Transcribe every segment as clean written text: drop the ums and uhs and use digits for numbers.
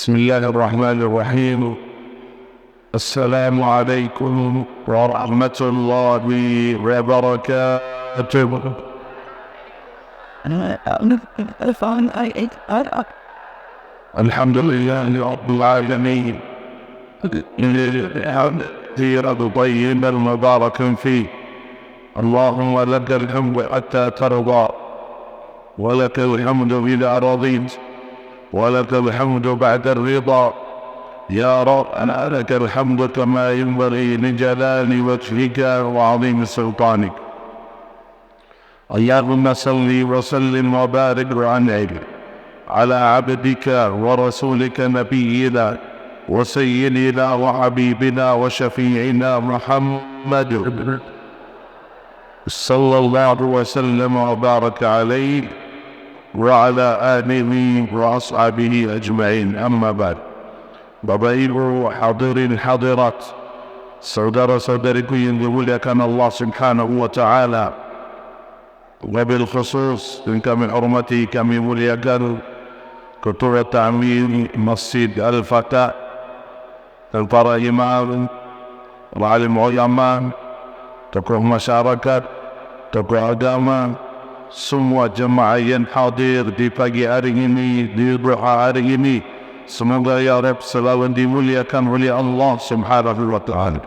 بسم الله الرحمن الرحيم. السلام عليكم ورحمة الله وبركاته. الحمد لله رب العالمين كثيرا طيبا مباركا فيه. اللهم لك الحمد حتى ترضى، ولك الحمد إذا رضيت، ولك الحمد بعد الرضا. يا رب أنا لك الحمد كما ينبغي لجلال وجهك وعظيم سلطانك. اللهم صل وسلم وبارك وأنعم على عبدك ورسولك نبينا وسيدنا وحبيبنا وشفيعنا محمد صلى الله وسلم وبارك عليه وعلى آله وأصحابه أجمعين. أما بعد. Bapak Ibu hadirin hadirat, saudara-saudariku yang dimuliakan Allah Subhanahu wa Ta'ala, wabil khusus yang kami hormati, kami muliakan Ketua Ta'mir Masjid Al-Fatah dan para imam, alim ulama, tokoh masyarakat, tokoh agama, semua jemaah yang hadir di pagi hari ini, di duha hari ini, semoga ya Rabb selalu dimuliakan oleh Allah Subhanahu wa Ta'ala.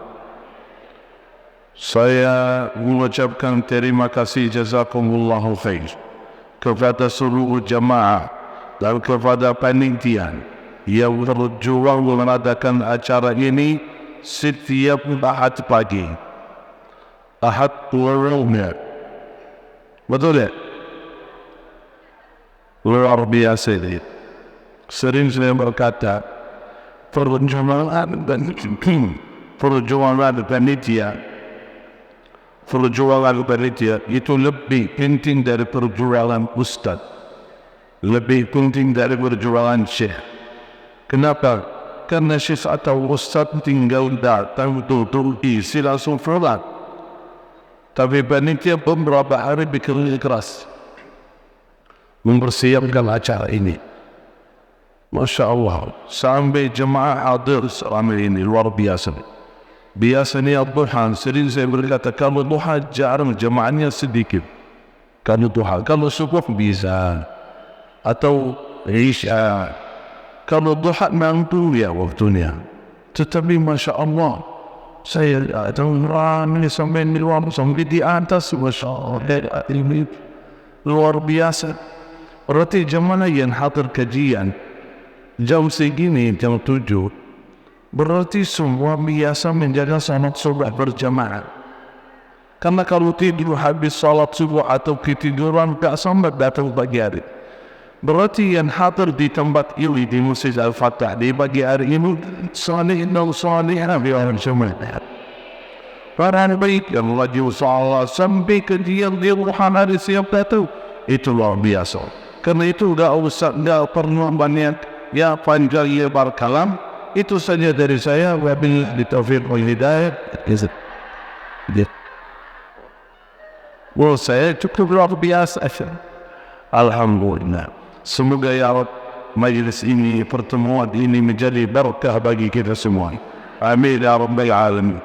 Saya mengucapkan terima kasih, jazakumullahu khair, kepada seluruh jemaah dan kepada panitia yang berjuang mengadakan acara ini setiap Ahad pagi, Ahad pluralnya. Betul ya? Luar biasa ini. Sering saya berkata, perjuangan panitia itu lebih penting dari perjuangan ustaz, lebih penting dari perjuangan syekh. Kenapa? Karena syekh atau ustaz tinggal datang duduk isi langsung sholat, tapi panitia beberapa hari bekerja keras mempersiapkan acara ini. Masya Allah, sampai jemaah hadir selama ini luar biasa. Biasanya duha, sering saya berkata, kalau duha jarang, jemaahnya sedikit. Kalau duha, kalau subuh bisa, atau isya. Kalau duha mampu ya waktunya. Tetapi Masya Allah, saya datang rame sampai di luar, sampai di atas, Masya Allah, ini luar biasa. Berarti jemaah yang hadir kajian jam segini, jam 7, berarti semua biasa menjaga salat subuh berjamaah. Karena kalau tidur habis salat subuh atau ketiduran, tak sampai datang pagi hari. Berarti yang hadir di tempat ini, di Masjid Al-Fatah di pagi hari ini, salih dan salihah orang semua. Para baik yang lagi usaha sampai ke dia di ruhan hari siap datang, itu luar biasa. Karena itu dah usah, dah perlu banyak ya panjang lebar kalam. Itu saja dari saya. Wabillahi taufiq wal hidayah. Saya cukup luar biasa. Alhamdulillah. Semoga ya Rabb majlis ini, pertemuan ini menjadi berkah bagi kita semua. Amin ya Rabbal Alamin.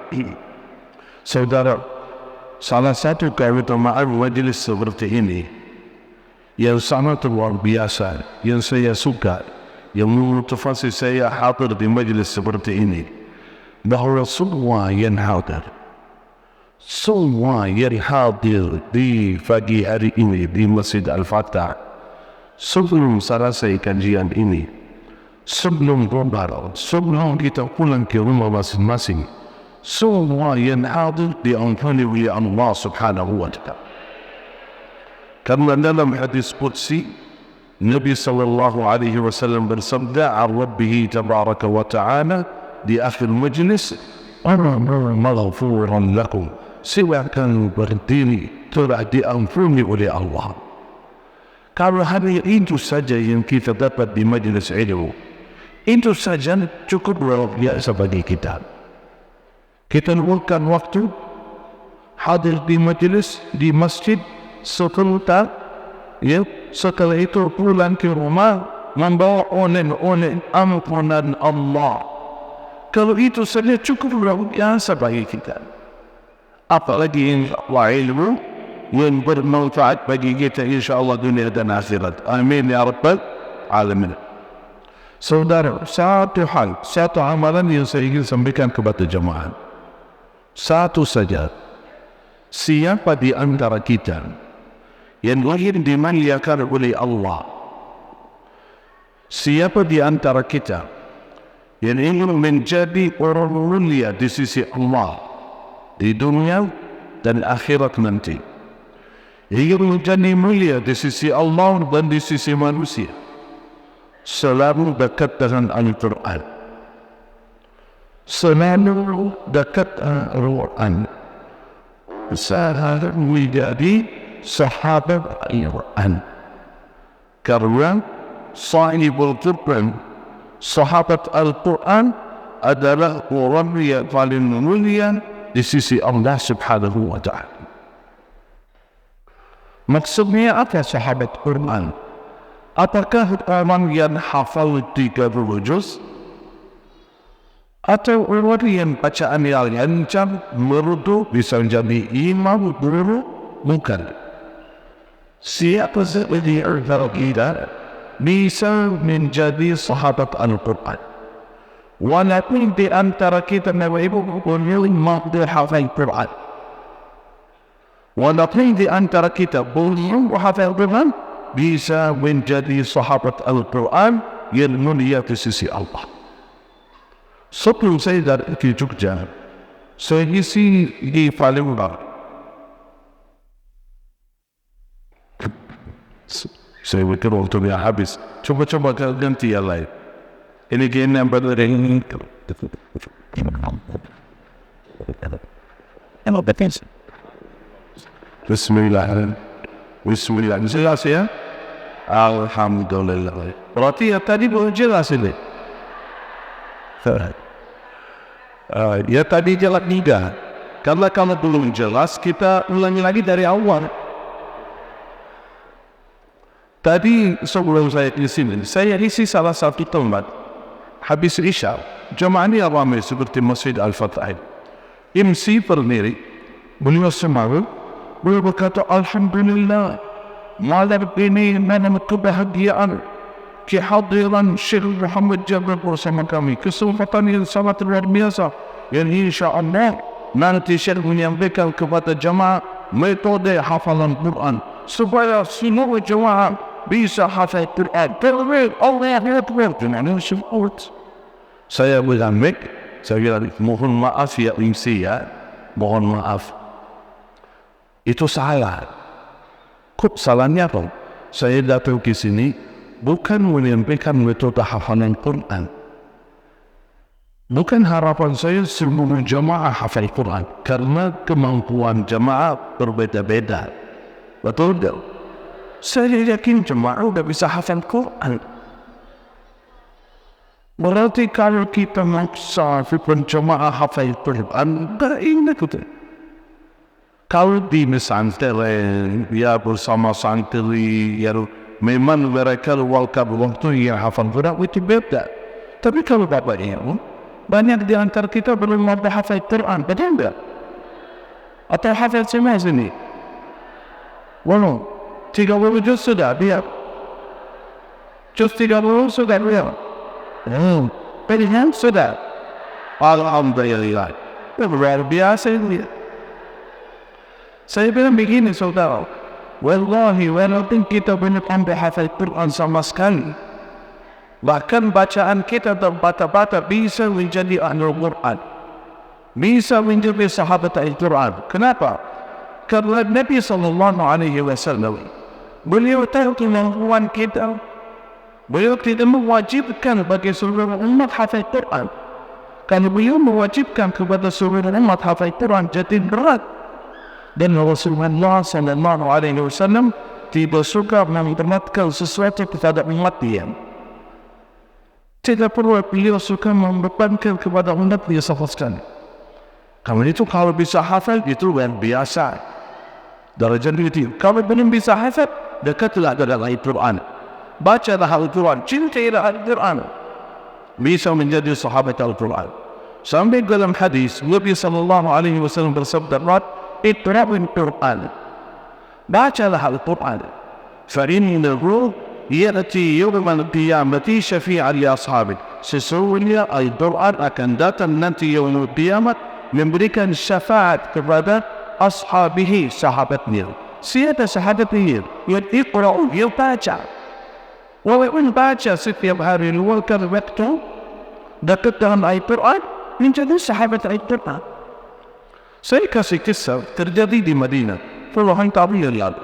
Saudara, salah satu keutamaan majlis seperti ini yang sangat luar biasa, yang saya suka, yang memotivasi saya hadir di majlis seperti ini, bahawa semua yang hadir di pagi hari ini di Masjid Al-Fatah, sebelum selesai kajian ini, sebelum berbaring, sebelum kita pulang ke rumah masing-masing, semua yang hadir diampuni oleh Allah Subhanahu wa Ta'ala. Karena dalam hadis qudsi Nabi sallallahu alaihi wasallam bersabda an Rabbih tabaraka wa ta'ala di akhir majlis, ana maghfuran lakum, silakan berdiri, telah diampuni oleh Allah. Kalau hanya itu saja yang kita dapat di majlis ilmu, itu saja cukup luar biasa bagi kita. Kita luangkan waktu hadir di majlis, di masjid, setelah itu pulang ke rumah, membawa oleh-oleh ampunan Allah. Kalau itu saja cukup luar biasa bagi kita. Apalagi ilmu yang bermanfaat bagi kita insyaAllah dunia dan akhirat. Amin ya Rabbal Alamin. Saudara, satu amalan yang saya ingin sampaikan kepada jemaah. Satu saja. Siapa di antara kita yang lahir dimuliakan oleh Allah? Siapa di antara kita yang ingin menjadi orang mulia di sisi Allah di dunia dan akhirat nanti? Ingin menjadi mulia di sisi Allah dan di sisi manusia, selalu dekat dengan Al-Quran. Selalu dekat dengan Al-Quran. Selalu menjadi sahabat Al-Quran. Karena sahibul Quran, sahabat Al-Quran adalah orang yang paling mulia di sisi Allah Subhanahu wa Ta'ala. Maksudnya apa sahabat Quran? Apakah orang yang hafal 30 juz? Atau orang yang bacaan yang lancang, merdu, bisa menjadi imam, guru? Bukan. Siapa seperti antara kita bisa menjadi sahabat Al-Quran? Walaupun di antara kita yang mampu hafal Quran. Walaupun di antara kita belum hafal Quran, bisa menjadi sahabat Al-Quran yang mulia di sisi Allah. Sebelum saya dari ke Jogja, saya isi di Palembang. Saya pikir waktunya habis. Coba-coba ganti yang lain. Ini game yang berdering. Bismillah. Bismillah. Jelas ya? Alhamdulillah. Berarti ya tadi belum jelas ini. Ya tadi jelas tidak. Karena kalau belum jelas, kita ulangi lagi dari awal. Tadi sebelum saya di sini, saya isi salah satu tempat. Habis Isya, jemaah ini ramai seperti Masjid Al-Fatah. MC berdiri, beliau semangat, beliau berkata, Alhamdulillah, malam ini mana kebahagiaan kehadiran Syekh Muhammad Jabir bersama kami. Kesempatan yang sangat luar biasa. Yang insyaAllah nanti Syekh menyampaikan kepada jemaah metode hafalan Quran supaya semua jemaah bisa hafal Quran. Allah Akbar. Saya bilang, mohon maaf ya MC ya, mohon maaf. Itu salah. Kok salahnya apa? Saya datang ke sini bukan menyampaikan metode hafalan Quran. Bukan harapan saya semua jemaah hafal Quran, karena kemampuan jemaah berbeda-beda. Betul tak? Saya yakin jemaah sudah bisa hafal Quran. Berarti kalau kita maksa jemaah hafal Quran, tak ingat kita. Kalau di pesantren, ya bersama santri, ya memang mereka waktu yang hafal Quran itu beda. Tapi kalau bapaknya, banyak di antara kita belum ada hafal Quran, betul tak? Atau hafal semua sini? Walau 30 juz sudah biar. Juz 30 sudah biar. Pilihan sudah. Alhamdulillah. Luar biasa ini. Saya bilang begini saudara. Wallahi walaupun kita belum sampai hafal Quran sama sekali, bahkan bacaan kita terbata-bata bisa menjadi ahlul Quran, bisa menjadi sahabat Al-Quran. Kenapa? Karena Nabi SAW beliau tahu kemampuan kita. Beliau tidak mewajibkan bagi seluruh umat hafal Quran. Kalau beliau mewajibkan kepada seluruh umat hafal Quran, jadi berat. Dan Rasulullah SAW tidak suka memperlihatkan sesuatu kepada umat dia. Tidak perlu beliau suka membebankan kepada umat dia sama sekali. Karena itu kalau bisa hafal itu luar biasa. Darajat itu. Kalau belum bisa hafal, dekatlah dengan Al-Quran. bacalah Al-Quran, cintailah Al-Quran, bisa menjadi sahabat Al-Quran. Sampai dalam hadis Nabi SAW bersabda, "Iqra'ul Quran." Bacalah Al-Quran. Fa'innahu ya'ti yawmal qiyamati syafi'an li ashabi. Sesungguhnya Al-Quran akan datang nanti yaumul qiyamah memberikan syafaat kepada ashabihi, sahabatnya. Siapa sahabatnya? Iqra'u, dia baca. Walaupun baca setiap hari luangkan waktu dekat dengan Al-Quran, menjadi sahabat Al-Quran. Saya kasih kisah terjadi di Madinah puluhan tahun yang lalu.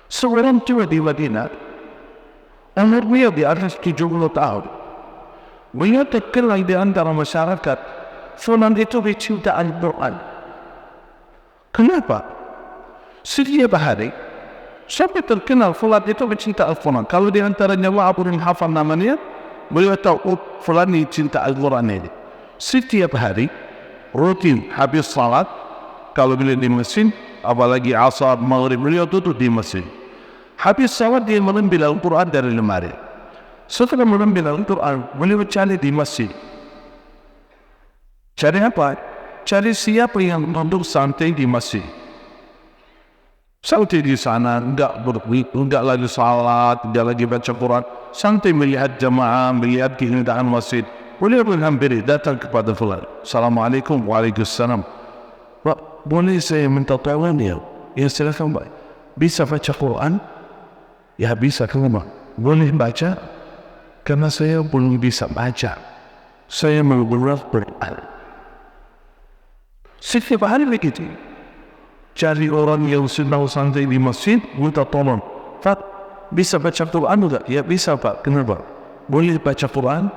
Seorang tua di Madinah, umurnya di atas 70 tahun. Beliau terkenal di antara masyarakat, fulan itu bercinta Al-Quran. Kenapa? Setiap hari, siapa terkenal fulan itu bercinta Al-Quran. Kalau di antaranya Wa'abur yang hafal namanya, beliau tahu fulan ini cinta Al-Quran ini. Setiap hari, rutin habis salat, kalau beliau di masjid, apalagi asar, maghrib, beliau duduk di masjid. Habis salat dia mengambil Al-Quran dari lemari. Setelah mengambil Al-Quran, beliau cari di masjid. Cari apa? Cari siapa yang duduk santai di masjid. Santai di sana, enggak lagi salat, enggak lagi baca Quran. Santai melihat jamaah, melihat keindahan masjid. Beliau menghampiri, datang kepada fulan. Assalamualaikum. Waalaikumsalam. Pak, boleh saya minta tolong ya? Ya silakan Pak. Bisa baca Quran? Ya bisa, kenapa? Boleh baca? Karena saya belum bisa baca. Saya mau Quran. Setiap hari begitu. Cari orang yang sedang santai di masjid, minta tolong. Pak, bisa baca Quran enggak? Ya bisa Pak. Kenapa? Boleh baca Quran?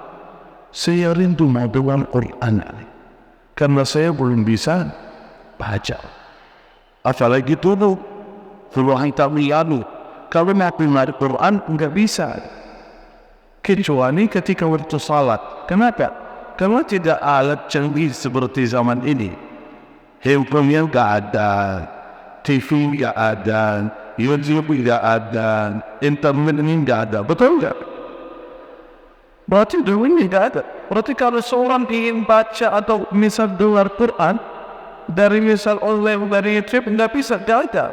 Saya rindu dengan Quran. Karena saya belum bisa baca. Apalagi dulu, puluhan tahun lalu, kalau nak belajar Quran enggak bisa. Kecuali ketika waktu salat. Kenapa? Karena tidak alat canggih seperti zaman ini. Handphone enggak ada, TV enggak ada, YouTube enggak ada, internet ini enggak ada. Betul enggak? Berarti dulu ini enggak ada. Berarti kalau seorang ingin baca atau misal dengar Quran dari misal online dari YouTube, enggak bisa, enggak ada.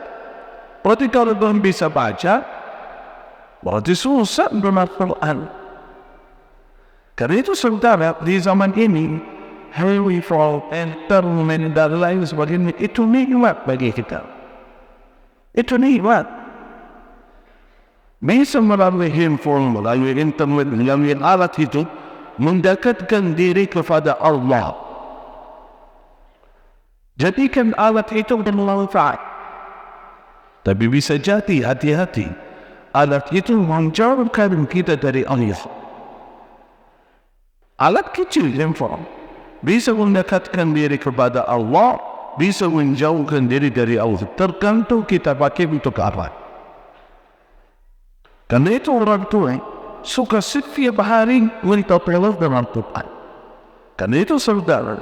Berarti kalau belum bisa baca, berarti susah dengar Quran. Karena itu saudara, di zaman ini, handphone, internet, dan lain sebagainya, itu nikmat bagi kita. Itu nikmat. Bisa melalui handphone, melalui internet, melalui alat itu, mendekatkan diri kepada Allah. Jadikan alat itu bermanfaat. Tapi bisa jadi hati-hati. Alat itu menjauhkan kita dari Allah. Alat kecil handphone bisa mendekatkan diri kepada Allah, bisa menjauhkan diri dari Allah. Tergantung kita pakai untuk apa. Karena itu orang tua suka setiap hari minta tolong dengan Quran. Karena itu saudara,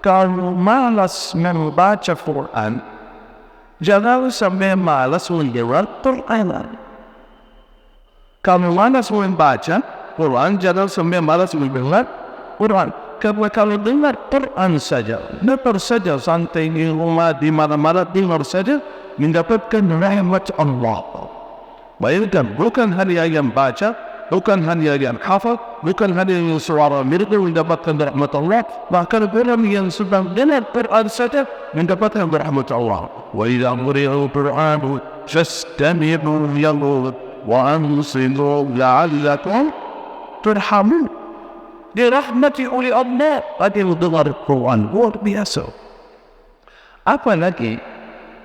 kalau malas membaca Quran, jangan sampai malas mendengar Quran. Kalau malas membaca Quran, jangan sampai malas mendengar Quran. Karena kalau dengar Quran saja, dengar saja santai di rumah, di mana-mana dengar saja, mendapatkan rahmat Allah. Bayangkan, bukan hanya yang baca, bukan hanya yang hafal, bukan hanya yang suara mereka mendapatkan rahmat Allah, bahkan orang yang sedang dengar Quran saja mendapatkan rahmat Allah. Wa idza quri'a al-Qur'an fastami'u lahu wa ansitu la'allakum turhamun. Dirahmati oleh Allah pada mendengar Quran, luar biasa. Apalagi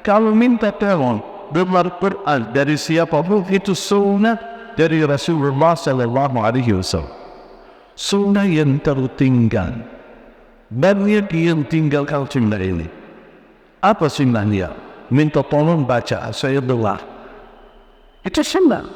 kalau minta tolong dengar Quran dari siapapun, itu sunnah dari Rasulullah SAW. Sunnah yang tertinggal. Banyak yang tinggalkan sunnah ini. Apa sunnahnya? Minta tolong baca, saya dengar. Itu sunnah.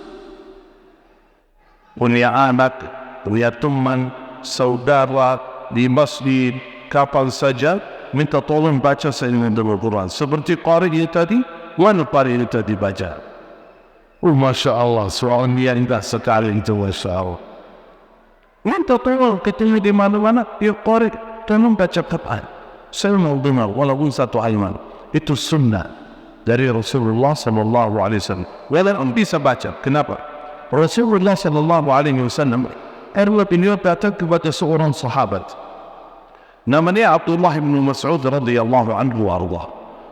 Punya anak, punya teman, saudara di masjid, kapan saja minta tolong baca saya dengan dengar Quran. Seperti qari tadi, mana qari tadi baca? Masya Allah, soalan yang indah sekali itu, Masya Allah. Minta tolong ketemu di mana-mana, ya korek, tolong baca Quran. Saya mau dengar, walaupun satu ayat. Itu sunnah dari Rasulullah SAW. Walaupun bisa baca, kenapa? Rasulullah SAW adalah beliau datang kepada seorang sahabat. Namanya Abdullah bin Mas'ud radhiyallahu anhu warḍah.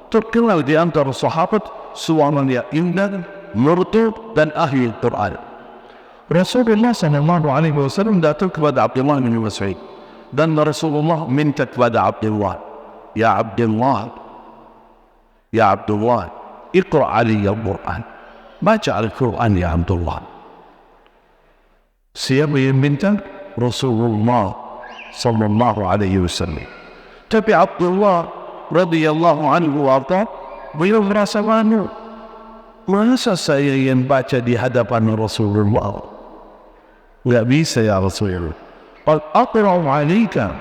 Terkenal di antara sahabat suaranya indah, merdu dan ahli Quran. Rasulullah SAW datang kepada Abdullah bin Mas'ud dan Rasulullah minta kepada Abdullah, Ya Abdullah, Ya Abdullah, iqra' alaiya al-Quran. Baca Al-Quran ya Abdullah. Siapa yang minta? Rasulullah sallallahu alaihi wasallam. Tapi Abdullah radhiyallahu anhu warḍah, beliau merasa malu. Masa saya yang baca di hadapan Rasulullah? Enggak bisa ya Rasulullah. Qal aqra'u 'alaika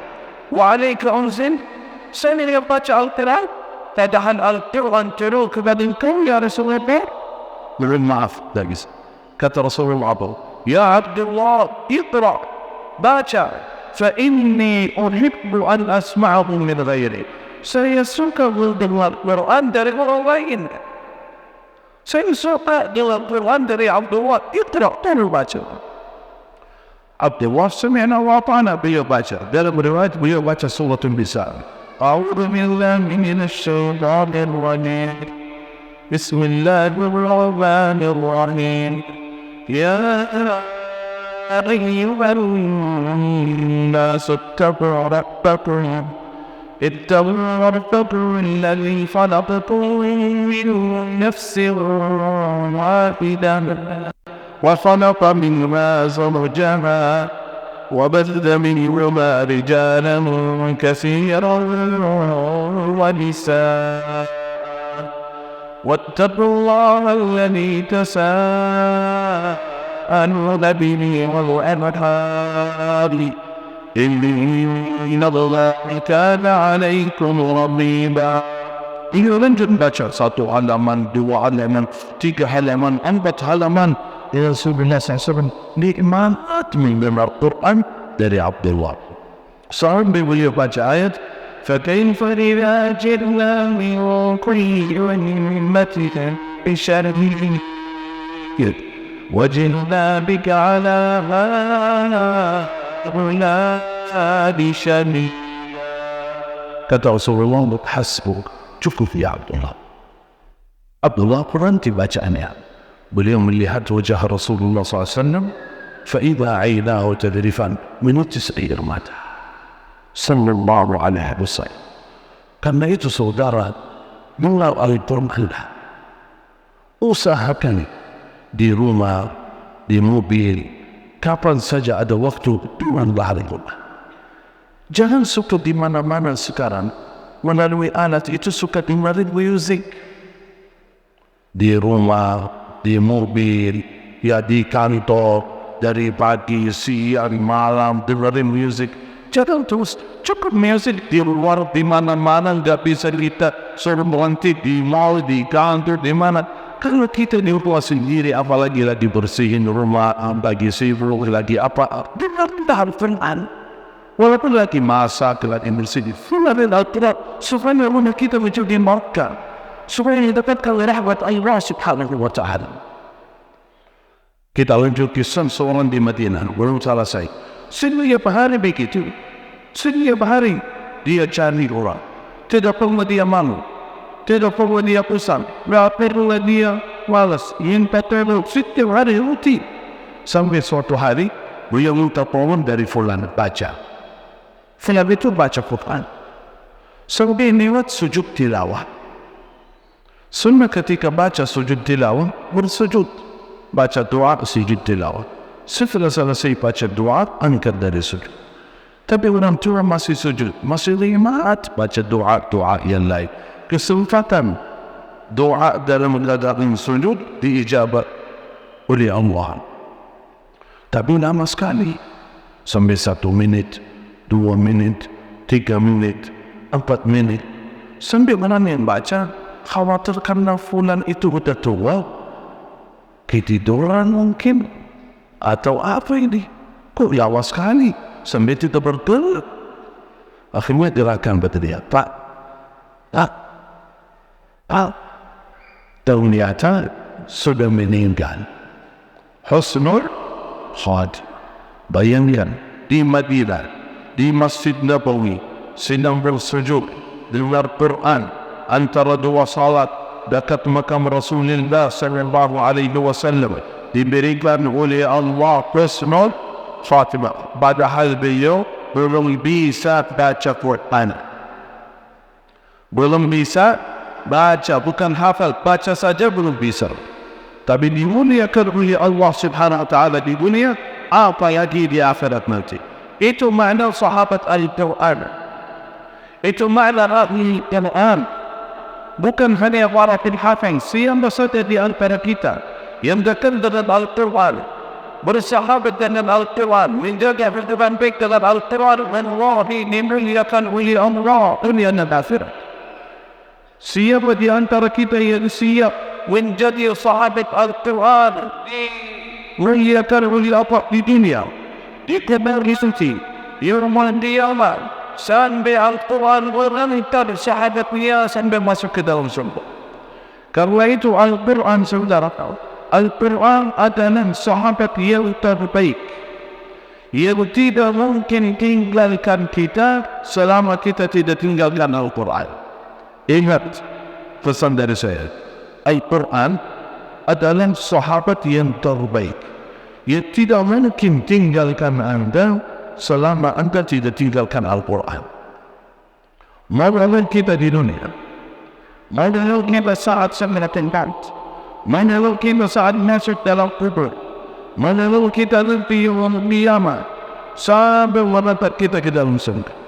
wa 'alaika unzil. Saya yang baca Al-Quran, padahal Al-Quran turun kepada engkau ya Rasulullah. Beri maaf, tak bisa. Kata Rasulullah, Ya Abdullah, iqra', baca. Fa inni uhibbu an asma'ahu min ghairi. Saya suka mendengar Quran dari orang lain. Saya suka dengar Quran dari Abdullah. Iqra', tolong baca. Abdullah sami'na wa ata'na, beliau baca. Dalam riwayat beliau baca suratul Nisa. A'udzu billahi minasy syaithanir rajim. Bismillahirrahmanirrahim. Ya ayyuhan nas ittaqu rabbakum. اتقوا ربكم الذي خلقكم من نفس واحدة وخلق منها زوجها وبث منهما رجالا كثيرا ونساء واتقوا الله الذي تساءلون به والأرحام إن الله كان عليكم رقيبا. Ia lanjut baca satu halaman, dua halaman, tiga halaman, empat halaman. Rasulullah SAW nikmat mendengar Quran dari Abdullah. Sampai beliau baca ayat, فَكَيْفَ إِذَا جِئْنَا مِنْ كُلِّ أُمَّةٍ بِشَهِيدٍ وَجِئْنَا بِكَ عَلَى هؤلاء شهيدا. Kata Rasulullah, hasbuk, cukup ya Abdullah. Abdullah berhenti bacaannya. Beliau melihat wajah Rasulullah SAW. فَإِذَا عَيْنَاهُ تَذْرِفًا menutis air mata. Sallallahu alaihi wasallam. Karena itu saudara, dengar Al-Quran. Usahakan di rumah, di mobil, kapan saja ada waktu, dengarlah Al-Quran. Jangan suka di mana-mana sekarang melalui alat itu, suka dengerin musik. Di rumah, di mobil, ya di kantor, dari pagi, siang, malam, dengerin musik. Jangan terus cukup musik di luar, di mana-mana, nggak bisa kita suruh berhenti di mall, di kantor, di mana. Kalau kita di rumah sendiri, apalagi lagi bersihin rumah, lagi sibuk, lagi apa, dengar Al-Quran. Walaupun lagi masak, lagi bersihin, dengar Al-Quran, supaya rumah kita menjadi makan, supaya didapatkan rahmat Allah Subhanahu wa Ta'ala. Kita lanjut kisah seorang di Madinah, belum selesai. Setiap hari begitu, setiap hari dia cari orang, tidak perlu dia malu. Tidak perlu dia pesan, tidak perlu dia malas. Yang pertama, setiap hari rutin. Sampai suatu hari, beliau minta tolong dari fulan, baca. Fulan itu baca Quran. Sampai lewat sujud tilawah. Sunnah ketika baca sujud tilawah, bersujud. Baca doa, sujud tilawah. Setelah selesai baca doa, angkat dari sujud. Tapi orang tua masih sujud, masih limat baca doa-doa yang lain. Kesempatan doa dalam keadaan sujud diijabah oleh Allah. Tapi lama sekali, sampai 1 menit, 2 menit, 3 menit, 4 menit. Sampai mana yang baca, khawatir karena fulan itu sudah tua. Ketiduran mungkin, atau apa ini? Kok lawas sekali sampai tidak bergerak. Akhirnya gerakan pada dia, Pak, ternyata sudah meninggal. Husnul Khatimah. Bayangkan di Madinah, di Masjid Nabawi, sedang bersujud dengar Quran antara dua salat dekat makam Rasulullah sallallahu alaihi wasallam, diberikan oleh Allah husnul khatimah, padahal beliau belum bisa baca Quran, belum bisa baca, bukan hafal, baca saja belum bisa, tapi dimuliakan oleh Allah subhanahu wa ta'ala di dunia, apa lagi di akhirat nanti. Itu makna sahabat Al-Quran, itu makna ahli Quran. Bukan hanya para penghafal, siapa saja di antara kita yang dekat dengan Al-Quran, bersahabat dengan Al-Quran, menjaga berteman baik dengan Al-Quran, wallahi dimuliakan oleh Allah dunia dan akhirat. Siapa di antara kita yang siap menjadi sahabat Al-Quran, dimuliakan oleh Allah di dunia, di kebari suci, di rumah diamat, sampai Al-Quran berlantar sahabatnya sampai masuk ke dalam surga. Karena itu Al-Quran, saudara, Al-Quran adalah sahabat yang terbaik, yang tidak mungkin tinggalkan kita selama kita tidak tinggalkan Al-Quran. Ingat pesan dari saya, Al-Quran adalah sahabat yang terbaik, yang tidak mungkin tinggalkan Anda selama Anda tidak tinggalkan Al-Quran. Mana kita di dunia, mana kita saat semenatenkan, mana kita saat masuk dalam kubur, mana kita nanti yang kiamat, sampai menatap kita ke dalam surga.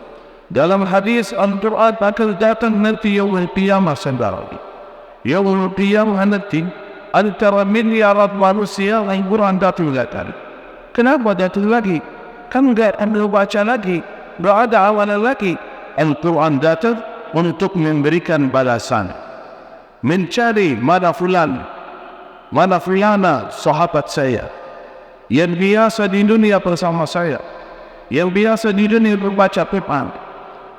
Dalam hadis Al-Quran akan datang nanti yaumul qiyamah sendiri. Yaumul qiyamah nanti antara miliaran manusia Al-Quran datang lagi. Kenapa datang lagi? Kan enggak Anda baca lagi, enggak ada awalan lagi. Al-Quran datang untuk memberikan balasan, mencari mana fulana sahabat saya yang biasa di dunia bersama saya, yang biasa di dunia membaca Quran.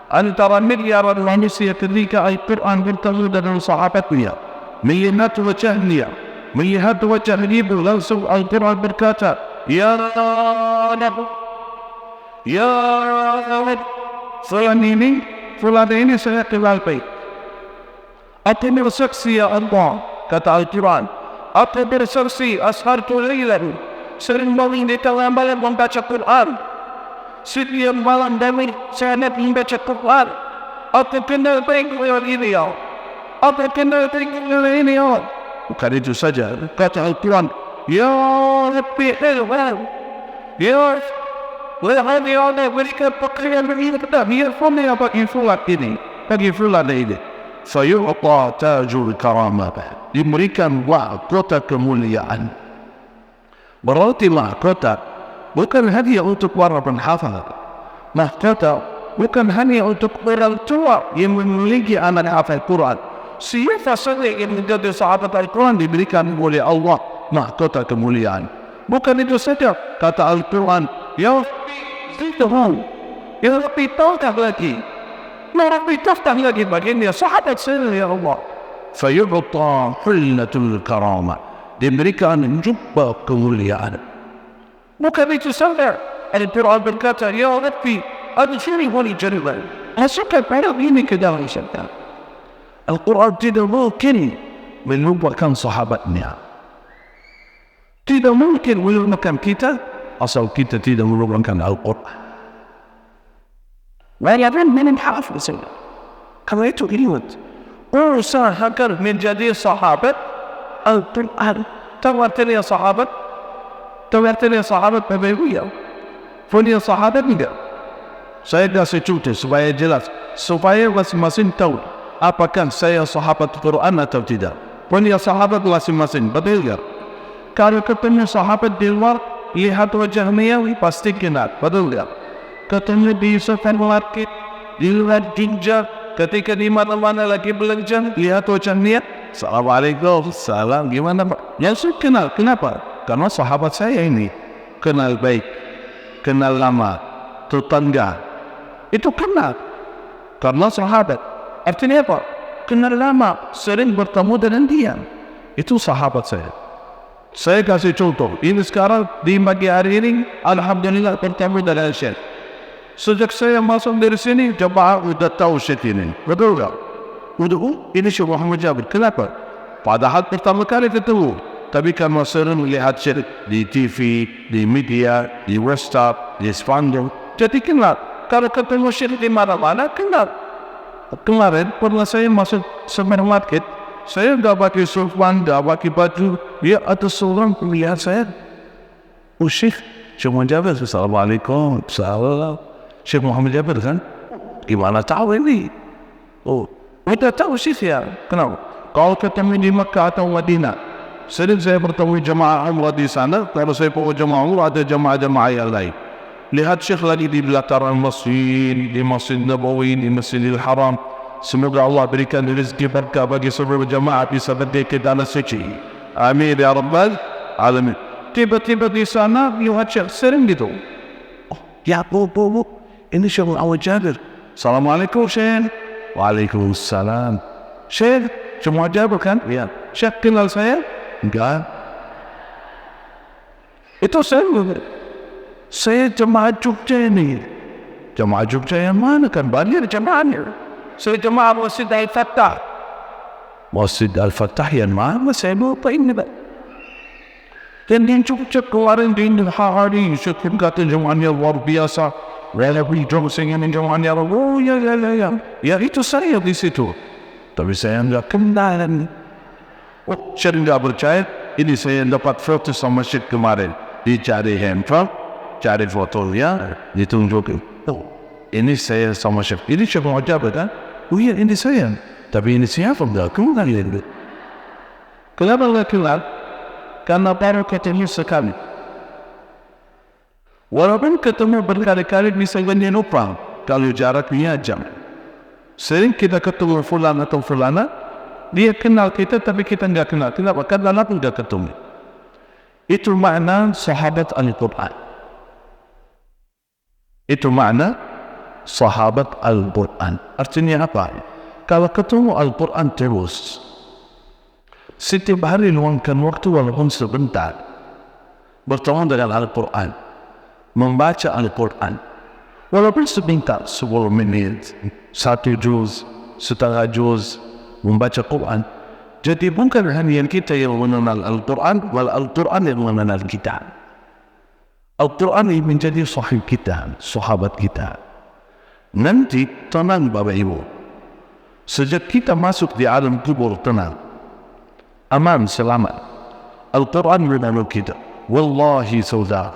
Antara miliaran manusia ketika Al-Quran bertemu dengan sahabatnya, melihat wajahnya, melihat wajah ibu, langsung Al-Quran berkata, Ya Nabi, Ya Nabi, fulan ini saya kenal baik. Aku bersaksi ya Allah, kata Al-Quran, aku bersaksi ashartu laylan, sering malam di tengah malam membaca Quran. Setiap malam demi saya membaca Quran. Aku kenal baik dengan ini ya. Aku kenal baik dengan ini ya. Bukan itu saja, kata Al-Quran, Ya Rabbi ilman, Ya Rabbi Allah berikan pekerjaan begini kepada biar fulan bagi fulan ini, bagi fulan ini. Fayu'ta tajul karamah, diberikan mahkota kemuliaan. Berarti mahkota bukan hanya untuk para penghafal, mahkota bukan hanya untuk orang tua yang memiliki anak hafal Quran. Siapa saja yang menjadi sahabat Al-Quran diberikan oleh Allah mahkota kemuliaan. Bukan itu saja, kata Al-Quran, Ya Tuhan, Ya Rabbi tambah lagi, Ya Rabbi tambah lagi baginya sahabat saya ya Allah. Fayu'ta hullatul karamah, diberikan jubah kemuliaan. Bukan itu saja, Al-Quran berkata, Ya Rabbi adkhilni wali jannah, masukkan pada ini ke dalam syurga. Al-Quran tidak mungkin melupakan sahabatnya, tidak mungkin melupakan kita asal kita tidak melupakan Al-Quran. Bayangkan menghafal saja. Karena itu ingat, usahakan menjadi sahabat Al-Quran. Tahu artinya sahabat? Tahu artinya sahabat Bapak-Ibu? Punya sahabat tidak? Saya kasih contoh supaya jelas, supaya masing-masing tahu apakah saya sahabat Quran atau tidak. Punya sahabat masing-masing, betul tak? Kalau ketemu sahabat di luar, lihat wajahnya pasti kenal, betul tak? Ketemu di supermarket, di luar jinjak, ketika di mana-mana lagi belajar, lihat wajahnya Assalamualaikum, salam, gimana Pak? Ya saya kenal, kenapa? Karena sahabat saya ini kenal baik, kenal lama, tetangga. Itu kenal, karena sahabat. Artinya apa? Kenal lama, sering bertemu dengan dia. Itu sahabat saya. Saya kasih contoh. Ini sekarang di pagi hari ini, alhamdulillah bertemu dengan Syekh. Sejak saya masuk dari sini, jemaah sudah tahu Syekh ini. Betul tak? Ini Syekh Muhammad Jabir. Kenapa? Padahal pertama kali ketemu. Tapi karena sering melihat Syekh di TV, di media, di WhatsApp, di spanduk. Jadi kenal. Kalau ketemu Syekh di mana-mana, kenal. Kemarin pernah saya masuk supermarket, saya nggak pakai sorban, nggak pakai baju. Dia ada seorang melihat saya. Oh Syekh Muhammad Jabir. Assalamualaikum. Salam. Syekh Muhammad Jabir kan? Gimana tahu ini? Oh, kita tahu Syekh ya. Kenapa? Kalau ketemu di Makkah atau Madinah, sering saya bertemu jemaah umrah di sana. Kalau saya pergi jemaah umrah, ada jemaah-jemaah yang lain. Lihat Syekh lagi di belakang masjid, di Masjid Nabawi, di Masjidil Haram. Semoga Allah berikan rezeki berkah bagi seluruh jemaah bisa pergi ke tanah suci. Amin ya rabbal alamin. Tiba-tiba di sana lihat Syekh sering gitu. Oh, ya bu. Ini Syekh Muhammad Jabir. Assalamualaikum Syekh. Waalaikumsalam. Syekh Muhammad Jabir kan? Ya. Syekh kenal saya? Enggak. Itu saya jemaah Jogja ini. Jemaah Jogja yang mana kan? Banyak jemaahnya. Saya jemaah Masjid Al-Fattah. Masjid Al-Fattah yang mana? Saya lupa ini Pak. Dan di Jogja kemarin di hari Syekh kata jemaahnya luar biasa. Relawi drum singing in jemaahnya. Oh ya. Ya itu saya di situ. Tapi saya enggak kenal. Oh, saya enggak percaya. Ini saya dapat foto sama Syekh kemarin. Dicari handphone, cari fotonya, ditunjukin. Oh, ini saya sama Syekh. Ini Syekh Muhammad Jabir kan? Oh iya, ini saya. Tapi ini siapa? Enggak kenal ini. Kenapa enggak kenal? Karena baru ketemu sekali. Walaupun ketemu berkali-kali bisa ganti lupa kalau jaraknya jam. Sering kita ketemu fulan atau fulana, dia kenal kita tapi kita enggak kenal. Kenapa? Karena lama sudah ketemu. Itu makna sahabat Al-Quran. Itu makna sahabat Al-Quran. Artinya apa? Kalau ketemu Al-Quran terus, setiap hari luangkan waktu walaupun sebentar bertemu dengan Al-Quran, membaca Al-Quran walaupun sebentar, 10 menit, 1 juz, setengah juz membaca Quran. Jadi bukan hanya kita yang mengenal Al-Quran, wal Al-Quran yang mengenal kita. Al-Quran ini menjadi sahib kita, sahabat kita. Nanti tenang Bapak Ibu, sejak kita masuk di alam kubur tenang, aman, selamat. Al-Quran menolong kita. Wallahi saudara,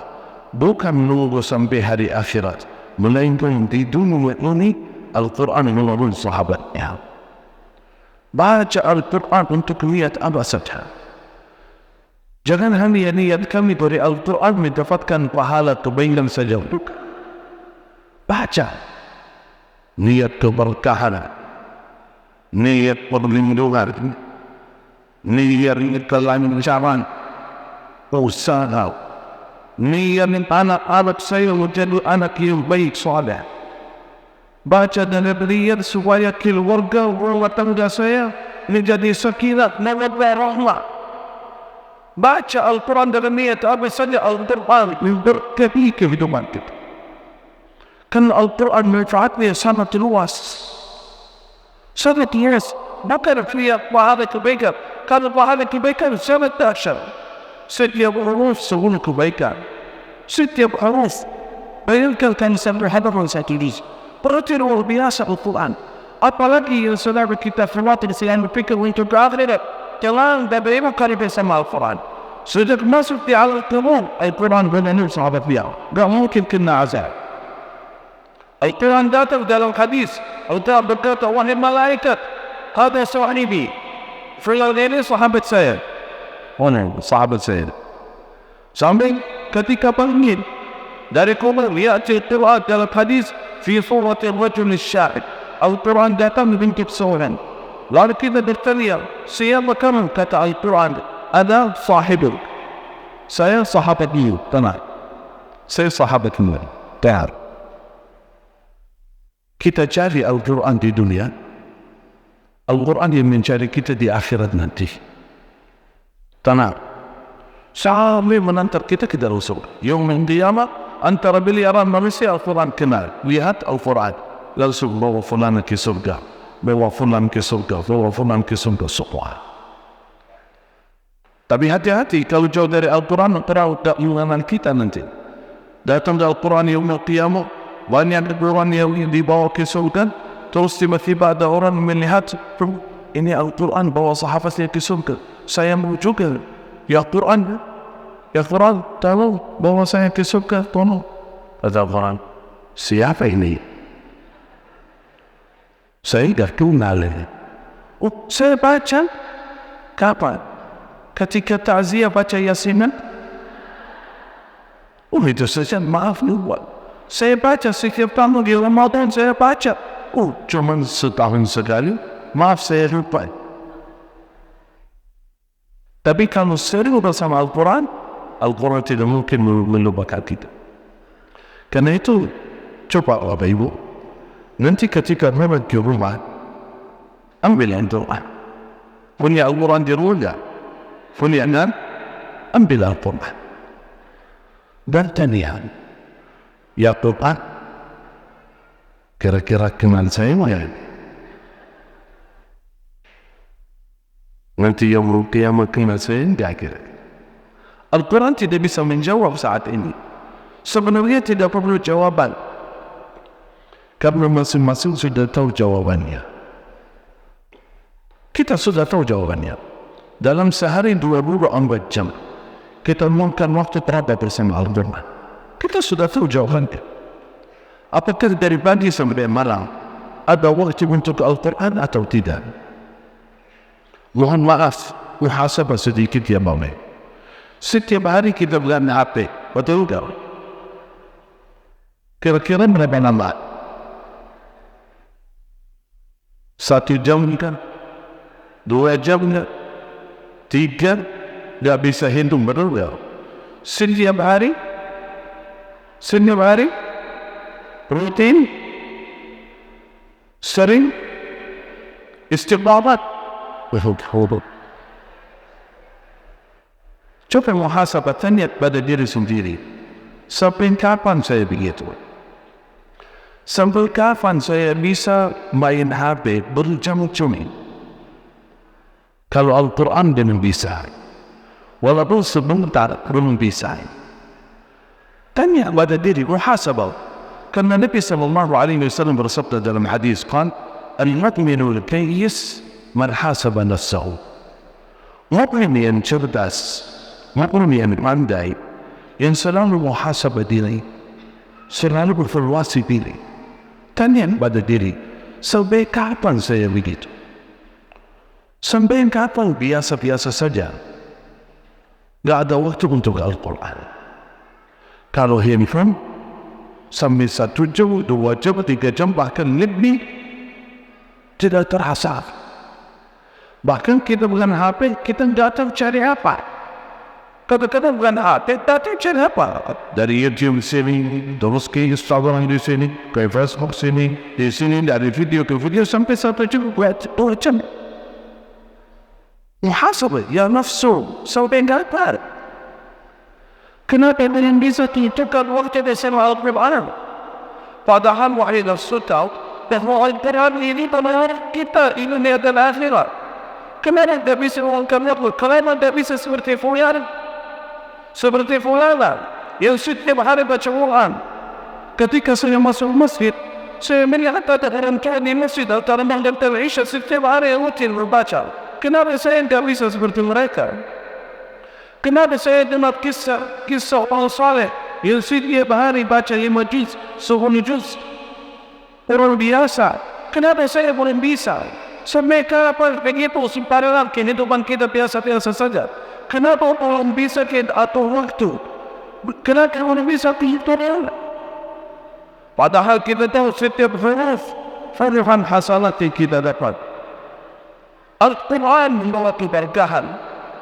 bukan menunggu sampai hari akhirat, melainkan di dunia ini Al-Quran menolong sahabatnya. Baca Al-Quran untuk niat apa saja. Jangan hanya niat kami dari Al-Quran mendapatkan pahala kebaikan saja. Baca. Niat keberkahan, niat perlindungan, niat kelancaran, usaha, niat anak-anak saya menjadi anak yang baik soleh. Baca dan niat supaya keluarga rumah tangga saya menjadi sakinah, mawaddah, rahmah. Baca Al-Quran dengan niat apa saja Al-Quran memberkati kehidupan kita. Kan Al-Quran manfaatnya sangat luas, sangat luas. Bukan hanya pahala kebaikan, karena pahala kebaikan sangat dahsyat. Setiap huruf sebuah kebaikan. Setiap huruf. Bayangkan kan sampai hadapan saya tulis. Berarti luar biasa Al-Quran. Apalagi yang saudara kita firmati dengan berpikir untuk akhirat. Jangan beberapa kali bersama Al-Quran. Sejak masuk di alam kubur, Al-Quran benar-benar sahabat beliau. Tak mungkin kena azab. Al-Quran datang dalam hadis. Allah berkata, wahai malaikat, hada sahibi. Firman ini sahabat saya. Sahabat saya. Sampai ketika panggil dari kubur, lihat Al-Quran dalam hadis fi surat al-rajul syahid. Al-Quran datang membentuk seorang Lalu kita bertanya, siapa kamu? Kata Al-Quran, ada sahibul. Saya sahabat you, tenang. Saya sahabat you. Tenang. Kita cari Al-Quran di dunia, Al-Quran yang mencari kita di akhirat nanti. Tenang. Sampai menantar kita ke dalam surga. Yaumul qiyamah, antara biliaran manusia Al-Quran kenal. Lihat Al-Quran. Langsung bawa fulan ke surga. Bawa fulan ke surga. Bawa fulan ke surga. Semua. Tapi hati-hati kalau jauh dari Al-Quran, terlalu tak mengenal kita nanti. Datang dari Al-Quran yaumul qiyamah, banyak orang yang dibawa ke surga. Terus tiba-tiba ada orang melihat, ini Al-Quran bawa sahabatnya ke surga. Saya mau juga. Ya Quran, tolong bawa saya ke surga, tolong. Kata Al-Quran, siapa ini? Saya tidak kenal ini. Oh, saya baca. Kapan? Ketika ta'ziyah baca Yasinan. Oh, itu saja, maaf lupa. Saya baca setiap tahun di Ramadan, saya baca. Oh, cuma setahun sekali. Maaf, saya lupa. Tapi kalau sering bersama Al-Quran, Al-Quran tidak mungkin melupakan kita. Karena itu, coba Bapak Ibu, nanti ketika memang ke rumah, ambil Al-Quran. Punya Al-Quran di rumah, punya anak, ambil Al-Quran. Dan tanya, ya Quran, kira-kira kenal saya mana? Nanti yang kiamat kenal saya tidak kira. Al-Quran tidak bisa menjawab saat ini. Sebenarnya tidak perlu jawaban. Karena masing-masing sudah tahu jawabannya. Kita sudah tahu jawabannya. Dalam sehari 24 jam, kita memakan waktu berapa bersama Al-Quran. Kita sudah tahu jawabannya. Apakah dari pagi sampai malam ada waktu untuk Al-Quran atau tidak? Mohon maaf, muhasabah sedikit ya Mama. Setiap hari kita bukan HP, betul tak? Kira-kira berapa lama? 1 jam kan? 2 jam kan? 3? Tak bisa hitung, betul tak? Setiap hari? Rutin? Sering? Istiqamat? Coba muhasabah, tanya pada diri sendiri. Sampai kapan saya begitu? Sampai kapan saya bisa main HP berjam-jam? Kalau Al-Quran dia bisa. Walaupun sebentar belum bisa. Tanya pada diri, muhasabah. Karena Nabi SAW bersabda dalam hadis, kan, al-mu'minu al-kayyis man hasaba nafsahu. Mu'min yang cerdas, mu'min yang pandai, yang selalu muhasabah diri, selalu bervaluasi diri. Tanya pada diri, sampai kapan saya begitu? Sampai kapan biasa-biasa saja? Tak ada waktu untuk Al-Quran. Kalau handphone, sampai 1 jam, 2 jam, 3 jam, bahkan lebih, tidak terasa. Bahkan kita bukan HP, kita datang cari apa? Kadang-kadang bukan HP, datang cari apa? Dari YouTube sini, terus ke Instagram di sini, ke Facebook sini, di sini dari video ke video sampai 1 jam, 2 jam. Muhasabah, ya nafsu, sampai kapan? Kenapa yang bisa ditentukan waktu bersama Al-Quran? Padahal wahai nafsu tahu, bahwa Al-Quran ini benar kita, ini adalah akhirat. Kenapa tidak bisa mengungkapnya? Kenapa tidak bisa seperti fulan? Seperti fulan yang setiap hari baca Quran. Ketika saya masuk masjid, saya melihat ada orang tua di masjid atau orang yang terisya setiap hari yang rutin berbaca. Kenapa saya tidak bisa seperti mereka? Kenapa saya dengar kisah orang saleh yang setiap hari baca 5 juz, 10 juz? Orang biasa. Kenapa saya belum bisa? Sampai kapan begitu sempadan kehidupan kita biasa-biasa saja? Kenapa orang bisa kita atur waktu? Kenapa orang bisa kehidupan? Padahal kita tahu setiap huruf hasanat yang kita dapat. Al-Quran membawa keberkahan.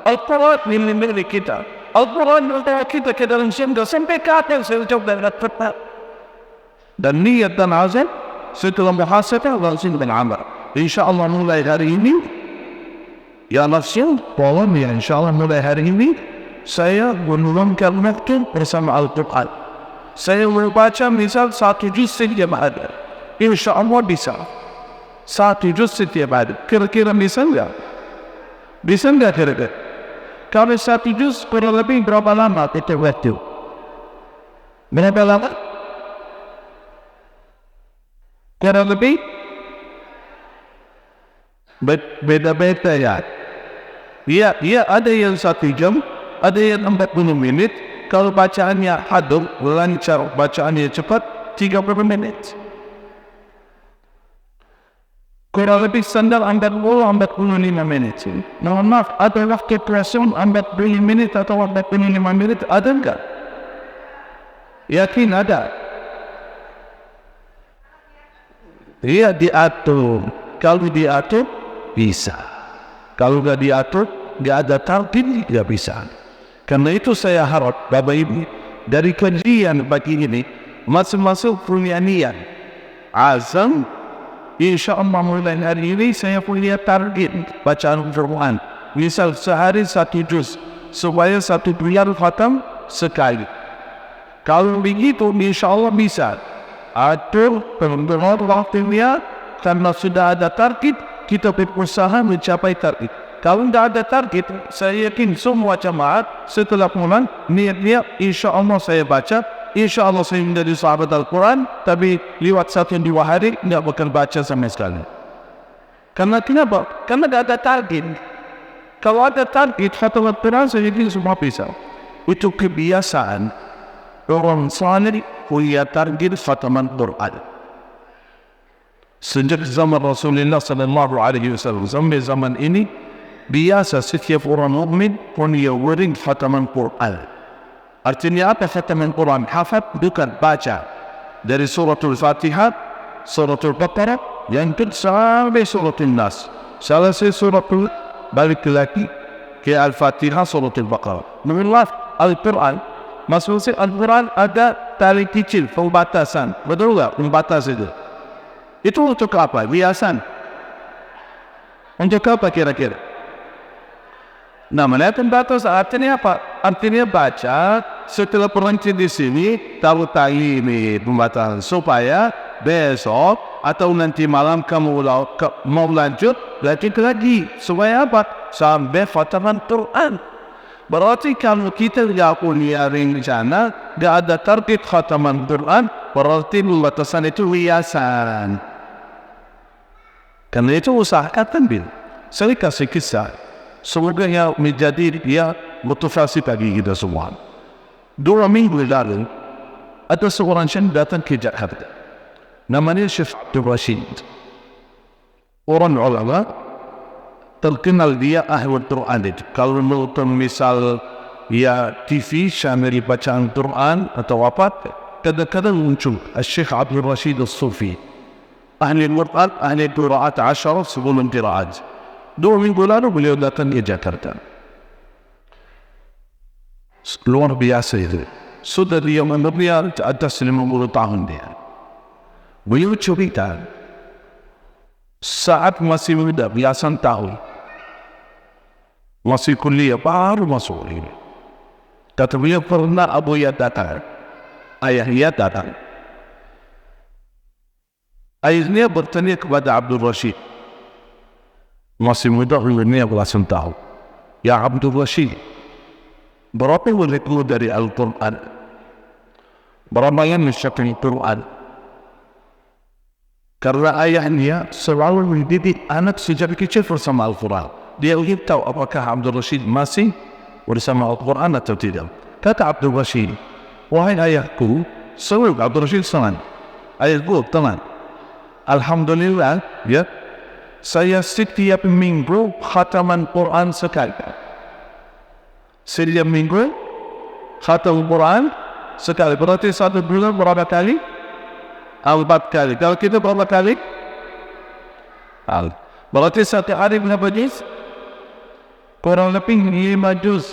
Al-Quran melindungi kita. Al-Quran membawa kita ke dalam syurga sampai ke atas sejauh dan tetap. Dan niat dan azam setelah muhasabah lazim dan amal. InsyaAllah mulai hari ini, ya nafsil, tolong ya insyaAllah mulai hari ini saya meluangkan waktu bersama Al-Quran. Saya membaca misal 1 juz setiap hari. InsyaAllah bisa 1 juz setiap hari. Kira-kira bisa enggak? Bisa enggak kira-kira? Kalau 1 juz kurang lebih berapa lama itu waktu? Berapa lama? Kurang lebih? Beda-beda ya. Ya ada yang 1 jam, ada yang 40 menit. Kalau bacaannya hadur, lancar, bacaannya cepat, 30 menit. Kurang lebih standar 40-45 menit. Mohon maaf, ada waktu kreation 40 menit atau 45 menit, ada enggak? Yakin ada? Iya diatur. Kalau diatur, bisa. Kalau nggak diatur, nggak ada target, nggak bisa. Karena itu saya harap Bapak Ibu dari kajian pagi ini masing-masing punya niat azam. Insya Allah mulai hari ini saya punya target bacaan Al-Quran. Misal sehari 1 juz supaya 1 bulan khatam sekali. Kalau begitu insya Allah bisa. Atur benar waktunya karena sudah ada target, kita berusaha mencapai target. Kalau tidak ada target, saya yakin semua jemaat setelah pulang niat-niat insya Allah saya baca, insya Allah saya menjadi sahabat Al-Quran, tapi lewat 1-2 hari tidak bakal baca sama sekali. Karena kenapa? Karena tidak ada target. Kalau ada target, khatam Al-Quran saya yakin semua bisa. Itu kebiasaan orang saleh punya target khataman Quran. Sejak zaman Rasulullah SAW sampai zaman ini, biasa setiap orang mukmin punya wording khataman Quran. Artinya apa khataman Quran? Hafaz bukan baca. Dari suratul Fatihah, suratul Baqarah, yang sampai suratul Nas. Selesai suratul balik lagi ke Al-Fatihah, suratul Baqarah. Menurut Al-Quran, maksudnya Al-Quran ada tali kecil, pembatasan. Betul tak? Pembatas itu. Itu untuk apa? Biasan. Untuk apa kira-kira? Namanya pembatas artinya apa? Artinya baca setelah berhenti di sini, tahu tali ini pembatasan. Supaya besok atau nanti malam kamu mau lanjut lagi. Supaya apa? Sampai khataman Quran. Berarti kalau kita tidak punya rencana, tidak ada target khataman Quran, berarti pembatasan itu biasan. Karena itu usahakan ambil. Saya kasih kisah. Semoga yang menjadi dia motivasi bagi kita semua. 2 minggu lalu, ada seorang syekh datang ke Jakarta. Namanya Syekh Abdul Rashid. Orang ulama terkenal dia ahli Quran itu. Kalau menonton misal ya TV channel bacaan Quran atau apa, kadang-kadang muncul Syekh Abdul Rashid Al-Sufi. Ahli Quran, ahli qiraat 10 sebelum qiraat. 2 minggu lalu beliau datang ke Jakarta. Luar biasa itu. Sudah dia menerima atas 50 tahun dia. Beliau cerita saat masih muda, belasan tahun, masih kuliah, baru masuk ini. Kata beliau pernah abuya datang, ayahnya datang. Ayahnya bertanya kepada Abdul Rashid, masih muda umurnya belasan tahun. Ya Abdul Rashid, berapa muridmu dari Al-Quran? Berapa yang mensyafir Al-Quran? Karena ayahnya selalu mendidik anak sejak kecil bersama Al-Quran. Dia ingin tahu apakah Abdul Rashid masih bersama Al-Quran atau tidak. Kata Abdul Rashid, wahai ayahku, selalu Abdul Rashid senang. Ayahku tenang. Alhamdulillah, ya, saya setiap minggu khataman Quran sekali. Setiap minggu khatam Quran sekali. Berarti 1 bulan berapa kali? 4 kali. Kalau kita berapa kali? Berarti satu hari berapa juz? Kurang lebih 5 juz.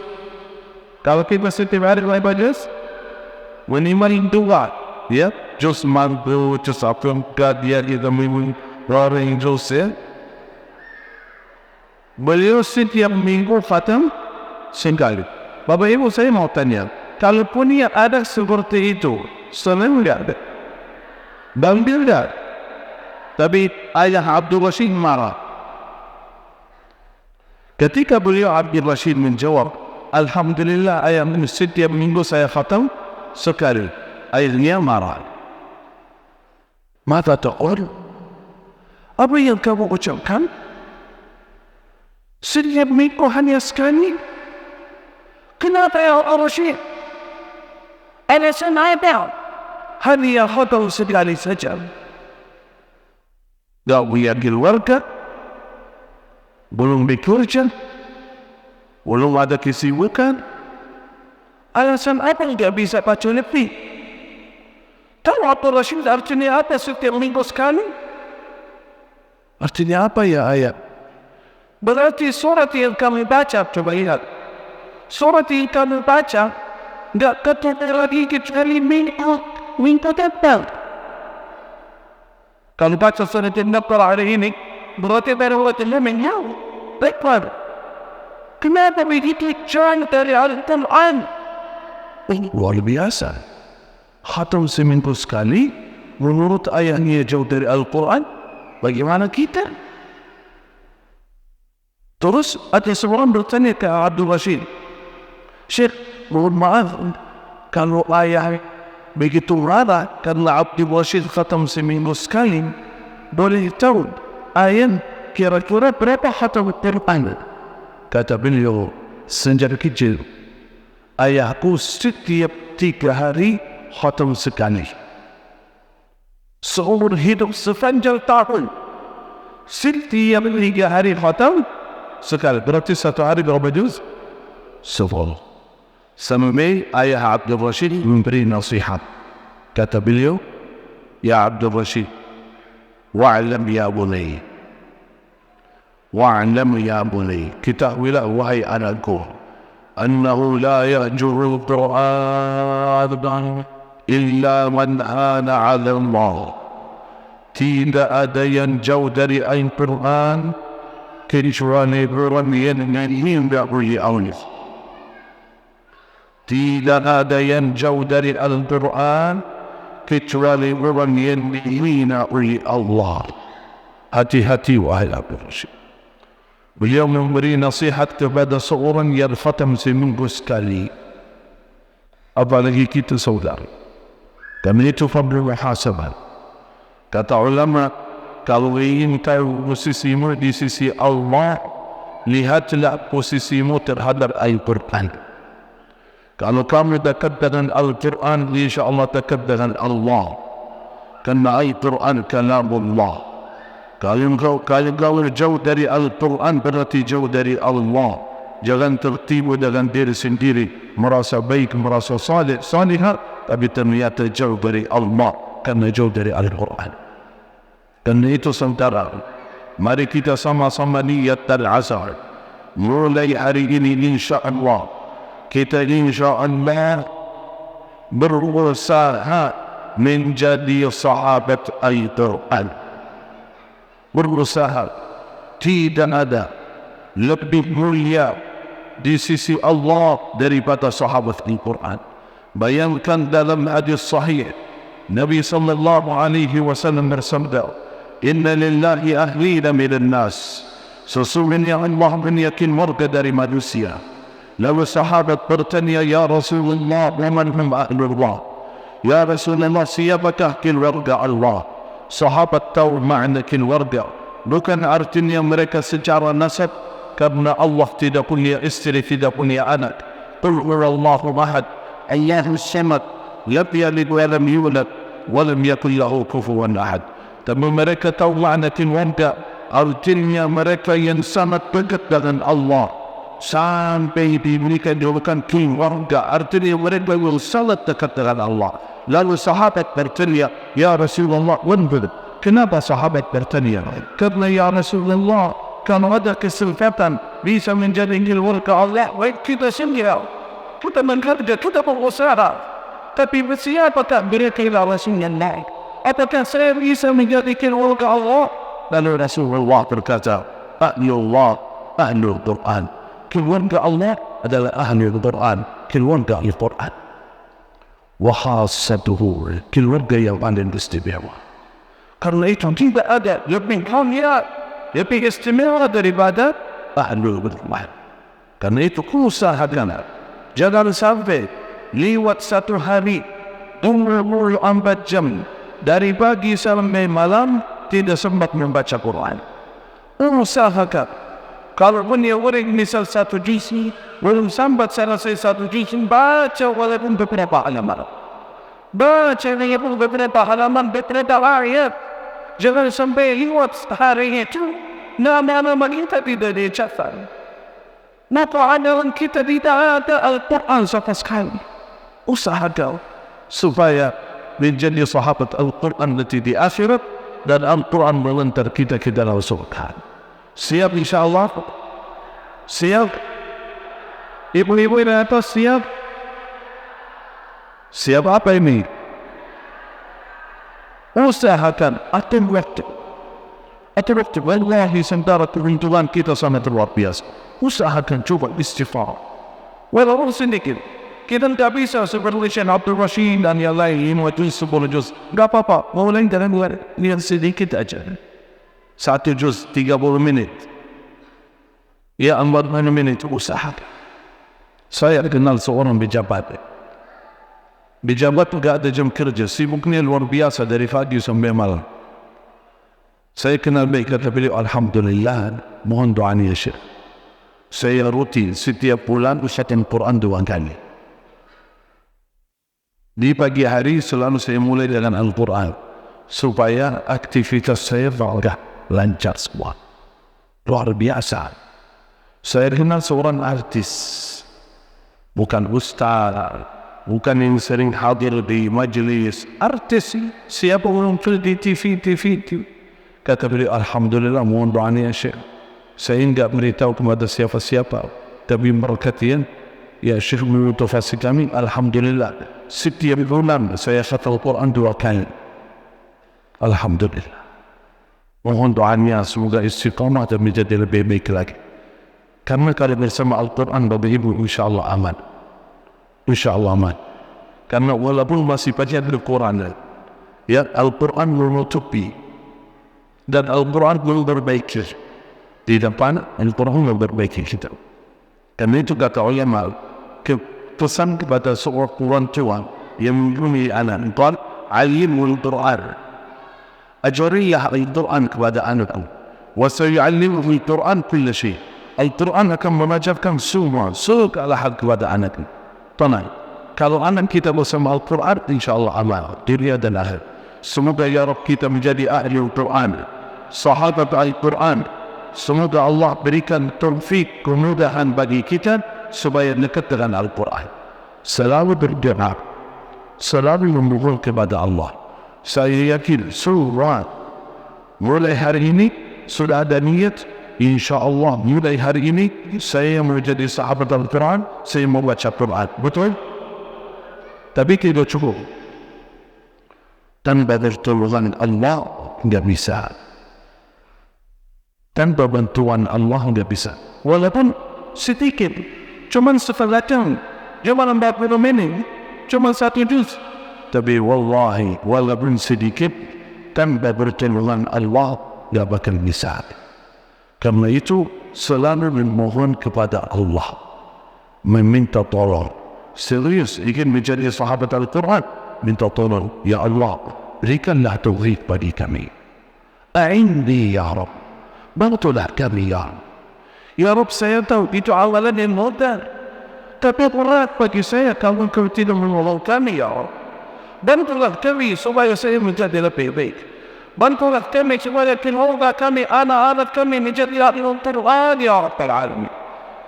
Kalau kita setiap hari 5 juz, minimal 2. Ya, juz mandu, juz apungkat, dia kita minum roaring juz ya. Beliau setiap minggu khatam sekali. Bapak Ibu saya mau tanya, kalaupun yang ada seperti itu, senang tidak? Bangga tidak? Tapi ayah Abdul Rashid marah. Ketika beliau Abdul Rashid menjawab, Alhamdulillah ayah setiap minggu saya khatam sekali. Ayahnya marah. Mata taqul? Apa yang kamu ucapkan? Setiap minggu hanya sekali? Kenapa ya Rashid? Alasan apa? Hanya khatam sekali saja. Tak punya keluarga, belum bekerja, belum ada kesibukan. Alasan apa tidak bisa baca lebih? Tahu Abdul Rashid artinya apa setiap minggu sekali? Artinya apa ya ayat? Berarti surat yang kami baca, coba lihat. Surat yang kami baca, tidak ketemu lagi kecuali minggu depan. Kalau baca surat An-Nahl hari ini, berarti baru waktunya minggu depan. Kenapa begitu jauh dari Al-Quran? Luar biasa. Khatam seminggu sekali, menurut ayahnya jauh dari Al-Quran, bagaimana kita? Terus ada seorang bertanya ke Abdul Rashid, Syekh, mohon maaf, kalau ayah begitu marah karena Abdul Rashid khatam seminggu sekali, boleh tahu ayah kira-kira berapa khatam Al-Quran? Kata beliau, sejak kecil, ayahku setiap 3 hari khatam sekali. Seumur hidup sepanjang tahun, setiap 3 hari khatam sekali. Berarti satu hari berapa juz? 10. Sampai ayah Abdul Rashid memberi nasihat. Kata beliau, Ya Abdul Rashid, wa'alam ya bunay, wa'alam ya bunay, ketahuilah wahai anakku, annahu la yahjurul Qur'an illa man hana 'ala Allah. Tidak ada yang jauh dari Al-Quran kecuali orang yang hendak beri Allah. Tidak ada yang jauh dari Al-Quran kecuali orang yang dihina oleh Allah. Hati-hati wahai Abdul Rashid. Beliau memberi nasihat kepada seorang yang khatam seminggu sekali. Apalagi kita saudara. Kami itu perlu muhasabah. Kata ulama, kalau ingin tahu posisimu di sisi Allah, lihatlah posisimu terhadap Al-Quran. Kalau kamu dekat dengan Al-Quran, insyaAllah dekat dengan Allah. Kerana Al-Quran kalamullah. Kalau kau jauh dari Al-Quran, berarti jauh dari Allah. Jangan tertipu dengan diri sendiri, merasa baik, merasa salihah, tapi ternyata jauh dari Allah, kerana jauh dari Al-Quran. Kerana itu saudara, mari kita sama-sama niat al-azhar. Mulai hari ini insyaAllah, kita insyaAllah berusaha menjadi sahabat Al-Quran. Berusaha. Tidak ada lebih mulia di sisi Allah daripada sahabat Al-Quran. Bayangkan dalam hadis sahih, Nabi sallallahu alaihi wasallam bersabda, Inna lillahi ahlina minan nas. Sesungguhnya Allah menyakin warga dari manusia. Lalu sahabat bertanya, Ya Rasulullah, waman hum ahlullah? Ya Rasulullah, siapakah keluarga Allah? Sahabat tahu makna keluarga. Bukan artinya mereka secara nasab, karena Allah tidak punya istri, tidak punya anak. Qul huwallahu ahad, Allahus samad, lam yalid wa lam yulad, wa lam yakul lahu kufuwan ahad. Tapi mereka tahu makna keluarga, artinya mereka yang sangat dekat dengan Allah. Sampai diberikan julukan keluarga, artinya mereka yang sangat dekat dengan Allah. Lalu sahabat bertanya, Ya Rasulullah, wanbud, Kenapa sahabat bertanya? Karena ya Rasulullah, kalau ada kesempatan bisa menjadi keluarga Allah, baik kita sendiri. Kita bekerja, kita berusaha. Tapi siapa tak berkira Rasulullah? Apakah saya bisa menjadi keluarga Allah? Lalu Rasulullah berkata, Ahlullah, Ahlul Quran. Keluarga Allah adalah Ahlul Quran, keluarga Al-Quran. Wa khassatuhu, keluarga yang paling istimewa. Karena itu tidak ada lebih mulia, lebih istimewa daripada Ahlul Quran. Karena itu usahakan, jangan sampai lewat satu hari 24 jam dari pagi sampai malam tidak sempat membaca Quran. Usahakan, kalau punya orang misal satu juz, belum sampai selesai satu juz, baca walaupun beberapa halaman. Baca walaupun beberapa halaman, beberapa ayat. Jangan sampai lewat hari itu nama-nama kita tidak dicatat. Nama kita tidak ada Al-Quran sama sekali. Usahakan supaya menjadi sahabat Al-Quran nanti di akhirat dan Al-Quran melantar kita ke dalam surga. Siap insyaAllah? Siap? Ibu-ibu di atas siap? Siap apa ini? Usahakan atur waktu. Atur waktu. Wallahi sementara kerinduan kita sangat luar biasa. Usahakan coba istighfar. Walaupun sedikit. Kita tidak bisa seperti Syekh Abdul Rashid dan yang lain, 5 juz, 10 juz. Tidak apa-apa, mulai dengan lihat sedikit aja. 1 juz, 30 menit. Ya, 40 menit, usahakan. Saya kenal seorang pejabat. Pejabat tidak ada jam kerja, sibuknya luar biasa dari pagi sampai malam. Saya kenal baik, kata beliau, Alhamdulillah, mohon doanya Syekh. Saya rutin, setiap bulan usahakan Quran 2 kali. Di pagi hari selalu saya mulai dengan Al-Quran supaya aktivitas saya lancar semua. Luar biasa. Saya kenal seorang artis, bukan ustaz, bukan yang sering hadir di majlis. Artis, siapa orang di TV. Kata beliau, Alhamdulillah, mohon doanya Syekh. Saya enggak beritahu kepada siapa-siapa, tapi berkatian, ya Syekh memotivasi kami, Alhamdulillah. Setiap bulan saya khatam Al-Quran 2 kali. Alhamdulillah. Mohon doanya semoga istiqamah dan menjadi lebih baik lagi. Karena kalau bersama Al-Quran Bapak Ibu insyaAllah aman. InsyaAllah aman. Karena walaupun masih baca Al-Quran, ya Al-Quran menutupi dan Al-Quran memperbaiki. Di depan Al-Quran memperbaiki kita. Karena itu kata ulama, pesan kepada seorang orang tua yang mempunyai anak, qal alimul Quran, ajarilah Al-Quran kepada anakku, wa sayu'allimuhu Al-Quran kulla syai'. Al-Quran akan mengajarkan semua segala hal kepada anakku. Tenang, kalau anak kita bersama Al-Quran, insyaAllah amal dunia dan akhir. Semoga ya Rabb kita menjadi ahli Al-Quran, sahabat Al-Quran. Semoga Allah berikan taufik kemudahan bagi kita supaya dekat dengan Al-Quran. Selalu berdoa, selalu memohon kepada Allah. Saya yakin surah mulai hari ini sudah ada niat, insyaAllah mulai hari ini saya menjadi sahabat Al-Quran, saya mau baca Quran. Betul? Tapi tidak cukup. Tanpa pertolongan Allah tidak bisa. Tanpa bantuan Allah tidak bisa. Walaupun sedikit, cuma setengah jam, cuma 40 menit, cuma 1 juz. Tapi wallahi, walaupun sedikit, tanpa pertolongan Allah tidak bakal bisa. Karena itu selalu memohon kepada Allah, meminta tolong. Serius ingin menjadi sahabat Al-Quran, minta tolong, ya Allah, berikanlah taufik bagi kami. A'inni ya Rabb, bantulah kami ya Rabb. Ya Rabb, saya tahu itu awalan yang mudah, tapi berat bagi saya kalau kau tidak menolong kami ya Rabb. Bantulah kami supaya saya menjadi lebih baik. Bantulah kami supaya keluarga kami, anak-anak kami menjadi ahli Al-Quran ya Rabbal Alamin.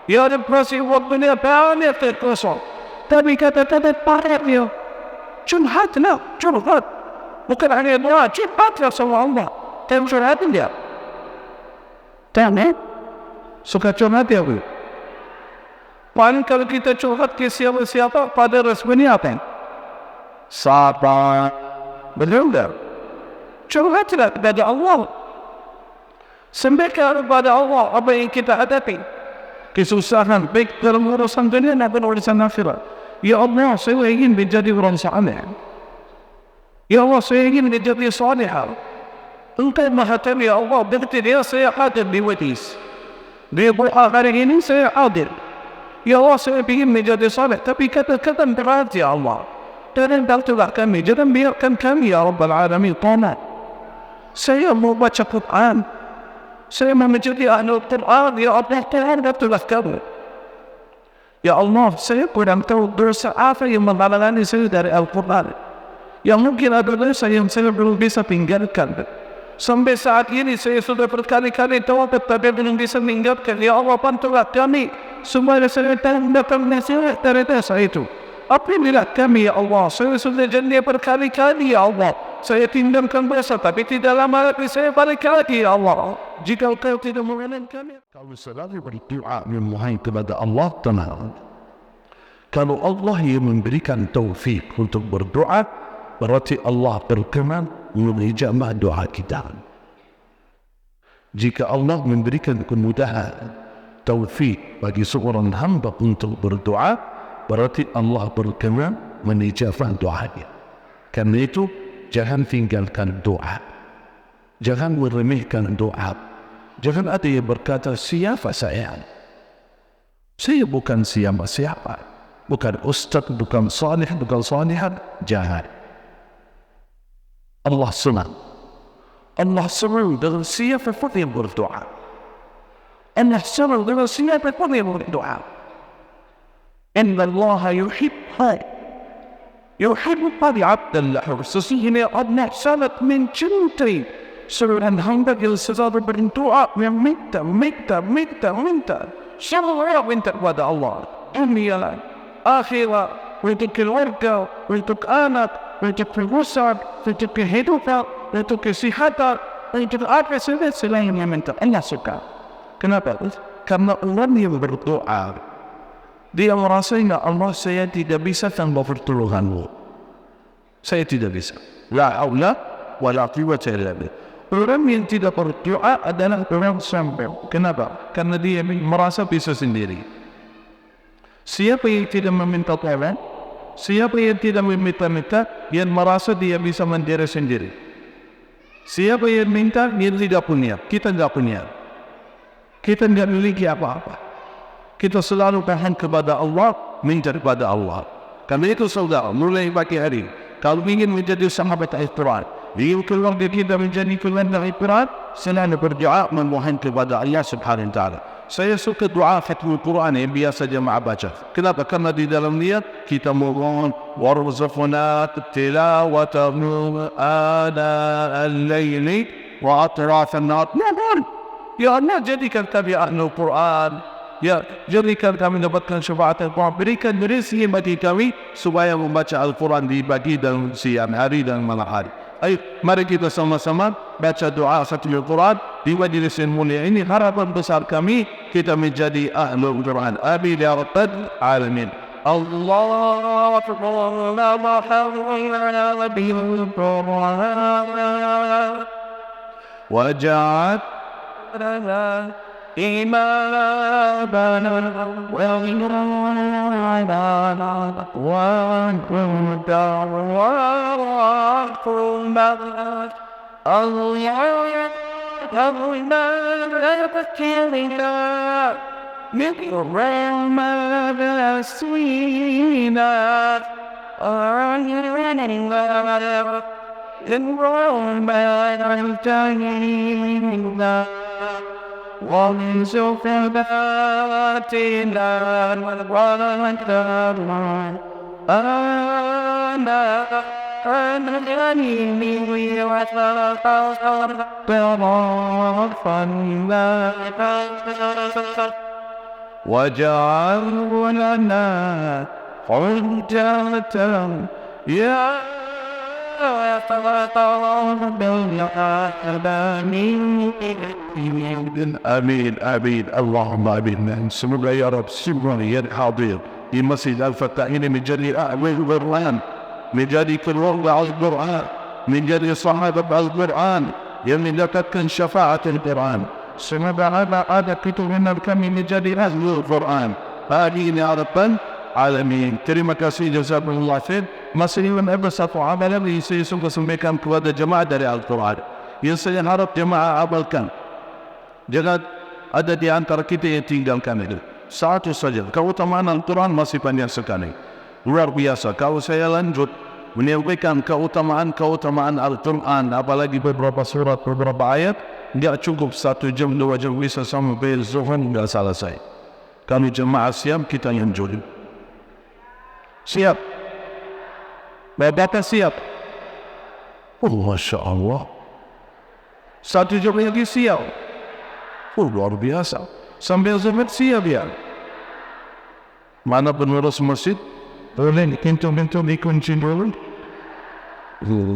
Ya Rabb, masih waktunya banyak terkosong, tapi kata-kata parahnya curhatlah, curhat. Bukan hanya doa, curhatlah sama Allah. Dan curhatin dia. Suka curhat ya bu. Paling kalau kita curhat ke siapa-siapa pada responnya apa? Sabar. Benar. Curhatlah kepada Allah. Sampaikan kepada Allah apa yang kita hadapi. Kesusahan baik dalam urusan dunia maupun urusan akhirat. Ya Allah, saya ingin menjadi orang saleh. Ya Allah, saya ingin menjadi salihah. Engkau maha tahu ya Allah, berarti dia saya hadir di majlis. Dia doa hari ini saya hadir. Ya Allah, saya ingin menjadi saleh, tapi kata-kata berat ya Allah. Dan bantulah kami, jangan biarkan kami ya Rabbal Alamin tamat. Saya mau baca Quran. Saya mau menjadi ahlul Quran, ya Allah, bantulah kami. Ya Allah, saya kurang tahu dosa apa yang menghalangi saya dari Al-Quran. Yang mungkin ada dosa yang saya belum bisa tinggalkan. Sampai saat ini saya sudah berkali-kali taubat tapi belum bisa meninggalkan. Ya Allah, bantulah kami supaya saya dapat nasihat dari dosa itu. Apabila kami ya Allah, saya sudah janji berkali-kali ya Allah, saya tinggalkan dosa tapi tidak lama lagi saya balik lagi ya Allah. Jika Engkau tidak mengenal kami, kalau selalu berdoa memohon kepada Allah, tenang. Kalau Allah yang memberikan taufik untuk berdoa, berarti Allah berkenan mengijabah doa kita. Jika Allah memberikan kemudahan, taufik bagi seorang hamba untuk berdoa, berarti Allah berkenan mengijabah doanya. Karena itu, jangan tinggalkan doa. Jangan meremehkan doa. Jangan ada yang berkata, siapa saya? Saya bukan siapa-siapa. Bukan ustaz, bukan salih, bukan salihat. Jangan. Allah senang. Allah senang dengan siapa pun yang berdoa. Allah senang dengan siapa pun yang berdoa. Inna Allah yuhibbu abdallah. Sesungguhnya Allah sangat mencintai seorang hamba yang selalu berdoa yang minta. Semua minta kepada Allah. Dunia, akhirat, untuk keluarga, untuk anak, untuk perusahaan, untuk kehidupan, untuk kesehatan, untuk apa saja selain yang minta. Allah suka. Kenapa? Karena orang yang berdoa, dia merasa ya Allah, saya tidak bisa tanpa pertolonganmu. Saya tidak bisa. La haula wa la quwwata illa billah. Orang yang tidak berdoa adalah orang sombong. Kenapa? Karena dia merasa bisa sendiri. Siapa yang tidak meminta tolong, siapa yang tidak meminta-minta, yang merasa dia bisa mandiri sendiri. Siapa yang minta, dia tidak punya. Kita tidak punya. Kita tidak memiliki apa-apa. Kita selalu tahan kepada Allah, minta kepada Allah. Karena itu saudara, mulai pagi hari, kalau ingin menjadi sahabat Al-Quran, ingin keluar dari kita menjadi keluarga Al-Quran, selalu berdoa memohon kepada Allah Subhanahu Wa Taala. Saya suka doa khatmul Quran yang biasa jemaah baca. Kenapa? Karena di dalam niat kita mohon warzuqna tilawatahu ana al-laili wa atraf an-nahar. Ya Allah, jadikan kami ahlul Quran. Ya, jadikan kami dapatkan syafaat Al-Quran. Berikan rezeki bagi kami supaya membaca Al-Quran di pagi dan siang hari dan malam hari. Ayo, mari kita sama-sama baca doa khatmul Quran di majlis yang mulia ini. Harapan besar kami kita menjadi ahlul Quran. Amin ya rabbal alamin. Allah waja'at إمامنا وغيرنا وكنت وراكما الله يكفينا من رحمة سوينا ومن سفلاتنا والوالدان أنا الغني وتغفر واجعله لنا حجة يا Amin, amin, Allahumma amin. Semoga ya Rabb semua yang hadir di Masjid Al-Fatah ini menjadi ahli Al-Quran, menjadi keluarga Al-Quran, menjadi sahabat Al-Quran yang mendapatkan syafaat Al-Quran. Semoga ada keturunan kami menjadi ahli Al-Quran. Amin ya Rabbal Alamin. Terima kasih, jazakumullah khair. Masih ada satu amalan yang saya suka sampaikan kepada jemaah dari Al-Quran yang saya harap jemaah amalkan. Jangan ada di antara kita yang tinggalkan itu. Satu saja, keutamaan Al-Quran masih banyak sekali. Luar biasa. Kalau saya lanjut menyampaikan keutamaan Al-Quran, apalagi beberapa surat, beberapa ayat, tidak cukup 1 jam, 2 jam bisa sampai zuhur tidak selesai. Kami jemaah siap, kita yang jujur. Siap. Bapak siap. Oh, Masya Allah. 1 jam lagi siap. Oh, luar biasa. Sambil zuhur siap ya. Mana pengurus masjid? Boleh pintu-pintu dikunci dulu.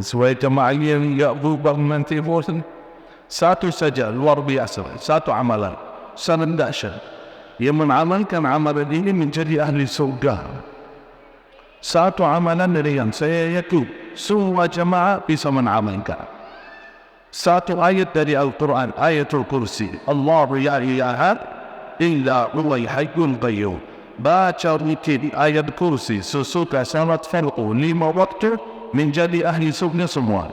Supaya jemaah yang tidak berubah nanti bosan. Satu saja, luar biasa. Satu amalan. Sangat dahsyat. Yang mengamalkan amalan ini menjadi ahli surga. Satu amalan dari yang saya yakin semua jemaah bisa mengamalkan. Satu ayat dari Al-Quran, ayatul kursi. Allah la ilaha illa huwal hayyul qayyum. Baca rutin ayat kursi sesudah salat fardu 5 waktu menjadi ahli surga semua.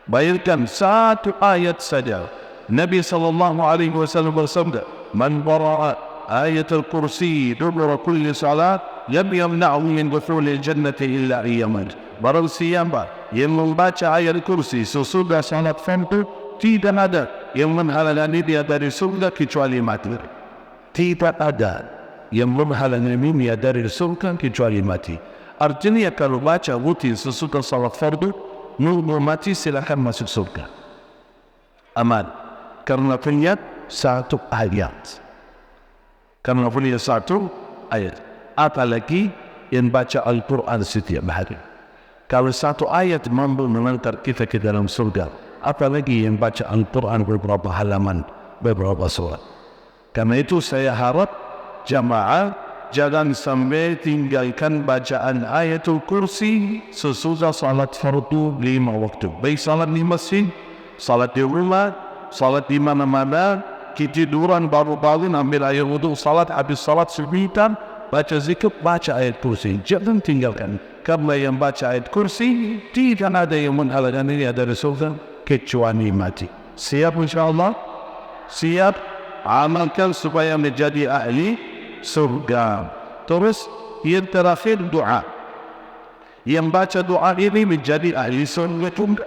Bayangkan satu ayat saja. Nabi SAW bersabda, "Man qara'a ayatul kursi dubura kulli salat lam yamna'hu min dukhulil jannati illa iyyaman." Barang siapa yang membaca ayat kursi sesudah salat fardu, tidak ada yang menghalangi dia dari surga kecuali mati. Tidak ada yang menghalangi dia dari surga kecuali mati. Artinya kalau baca rutin sesudah salat fardu, nunggu mati silakan masuk surga. Aman. Karena punya satu ayat. Karena punya satu ayat. Apalagi yang baca Al-Quran setiap hari. Kalau satu ayat mampu mengantar kita ke dalam surga, apalagi yang baca Al-Quran beberapa halaman, beberapa surat. Karena itu saya harap jamaah jangan sampai tinggalkan bacaan ayatul kursi sesudah salat fardu 5 waktu. Baik salat di masjid, salat di rumah, salat di mana-mana, ketiduran baru bangun ambil air wudu, salat habis salat sebentar, baca zikir, baca ayat kursi. Jangan tinggalkan. Karena yang baca ayat kursi tidak ada yang menghalangi dia dari surga kecuali mati. Siap insyaAllah? Siap? Amalkan supaya menjadi ahli surga. Terus yang terakhir doa. Yang baca doa ini menjadi ahli surga juga.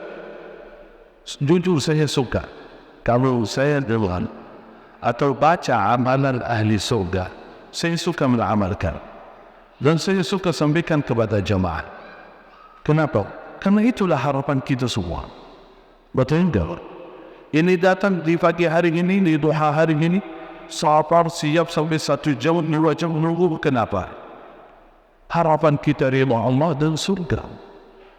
Jujur saya suka kalau saya dengar atau baca amalan ahli surga, saya suka mengamalkan dan saya suka sampaikan kepada jemaah. Kenapa? Karena itulah harapan kita semua. Betul enggak? Ini datang di pagi hari ini, di duha hari ini, sabar siap sampai 1 jam, 2 jam menunggu. Kenapa? Harapan kita ridha Allah dan surga.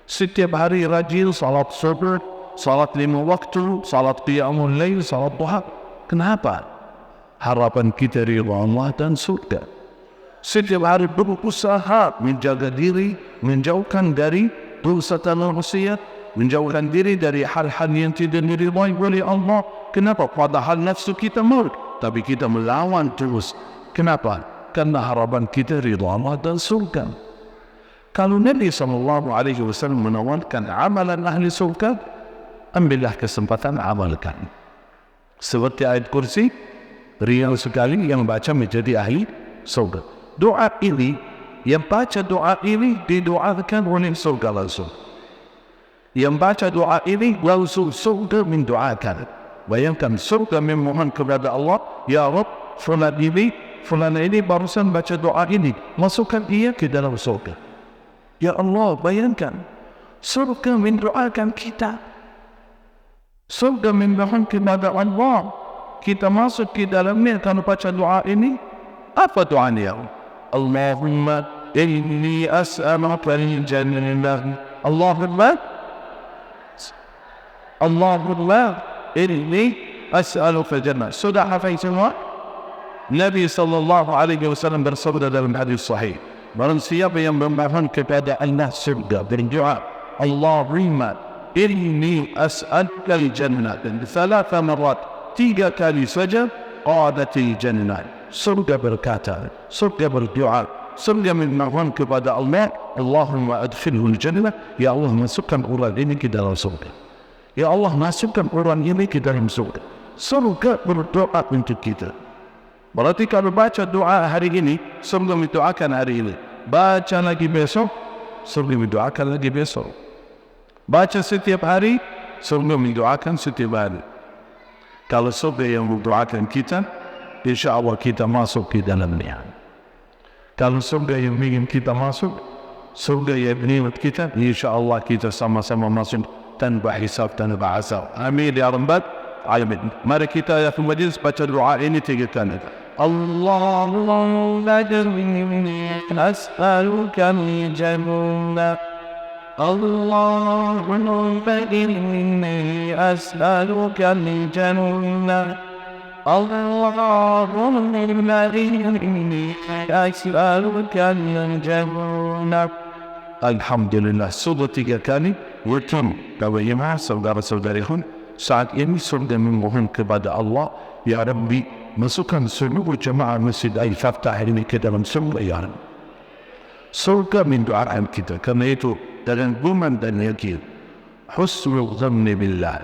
Setiap hari rajin salat subuh, salat 5 waktu, salat qiyamul lail, salat duha. Kenapa? Harapan kita ridha Allah dan surga. Setiap hari berusaha menjaga diri, menjauhkan dari dosa dan maksiat, menjauhkan diri dari hal-hal yang tidak diridhai oleh Allah. Kenapa? Padahal nafsu kita mau, tapi kita melawan terus. Kenapa? Karena harapan kita ridha Allah dan surga. Kalau Nabi SAW menawarkan amalan ahli surga, ambillah kesempatan amalkan. Seperti ayat kursi, riang sekali yang baca menjadi ahli surga. Doa ini, yang baca doa ini didoakan oleh surga langsung. Yang baca doa ini langsung surga mendoakan. Bayangkan surga memohon kepada Allah, ya Rabb, fulan ini barusan baca doa ini, masukkan ia ke dalam surga. Ya Allah, bayangkan surga mendoakan kita. Surga memohon kepada Allah, kita masuk ke dalamnya kalau baca doa ini. Apa doanya? Allahumma inni as'aluka al-jannah Allahumma inni as'aluka jannah. Sudah hafal semua? Nabi SAW bersabda dalam hadis sahih, barang siapa yang memohon kepada Allah surga berdoa, Allahumma inni as'aluka al-jannah, dan 3 marat, 3 kali saja, qadatil jannah, surga berkata, surga berdoa, surga memohon kepada Allah, Allahumma adkhilhu al-jannah, ya Allah masukkan orang ini ke dalam surga, ya Allah masukkan orang ini ke dalam surga. Surga berdoa untuk kita. Berarti kalau baca doa hari ini, surga mendoakan hari ini. Baca lagi besok, surga mendoakan lagi besok. Baca setiap hari, surga mendoakan setiap hari. Kalau surga yang mendoakan kita, insya Allah kita masuk ke dalamnya. Kalau surga yang ingin kita masuk, surga yang menikmat kita, insya Allah kita sama-sama masuk tanpa hisab, tanpa azab. Amin ya rabbal alamin. Mari kita ya majlis baca doa ini 3 kali. Allahumma inni as'aluka al-jannah. Allahumma inni as'aluka al-jannah. Allahumma inni as'aluka al-jannah. Alhamdulillah, sudah 3 kali. Bertemu kalau jemaah saudara-saudariku, saat ini surga memohon kepada Allah, ya Rabbi masukkan seluruh jemaah Masjid Al-Fattah ini ke dalam surga ya Rabbi. Surga mendoakan kita, karena itu dengan iman dan yakin, husnul dhanni billah,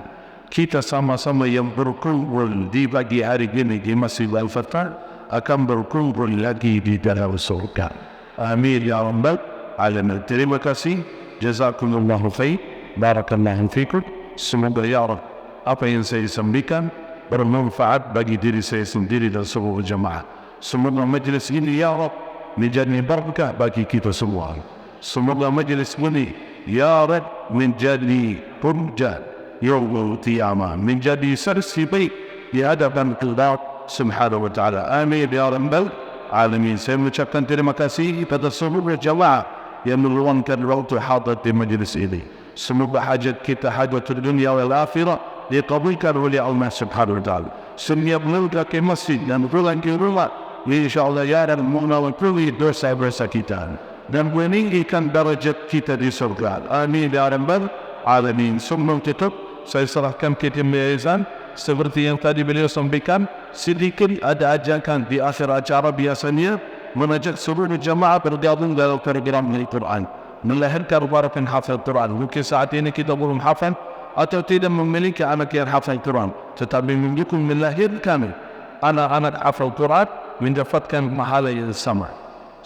kita sama-sama yang berkumpul di pagi hari ini di Masjid Al-Fattah akan berkumpul lagi di dalam surga. Amin ya rabbal alamin. Terima kasih, jazakumullahu khair, barakallahu fikum. Semoga ya Rabb apa yang saya sampaikan bermanfaat bagi diri saya sendiri dan seluruh jemaah. Semoga majlis ini ya Rabb menjadi berkah bagi kita semua. Semoga majlis ini ya Rabb menjadi hujjah yaumul qiyamah, menjadi saksi baik di hadapan Allah Subhanahu wa taala. Amin ya rabbal alamin. Saya mengucapkan terima kasih kepada seluruh jemaah yang meluangkan waktu hadir di majlis ini. Semoga hajat kita, hajat dunia wal akhirah, dikabulkan oleh Allah Subhanahu wa taala. Setiap melangkah ke masjid dan pulang ke rumah, insyaallah ya Rabb mengampuni dosa-dosa kita dan meninggikan darajat kita di surga. Amin ya rabbal alamin. Sebelum tutup, saya serahkan ke tim Izan. Seperti yang tadi beliau sampaikan, sedikit ada ajakan di akhir acara biasanya mengajak seluruh jemaah bergabung dalam program Al-Quran, melahirkan para penghafal Quran. Mungkin saat ini kita belum hafal atau tidak memiliki anak yang hafal Quran, tetapi mendukung melahirkan anak-anak hafal Quran mendapatkan pahala yang sama.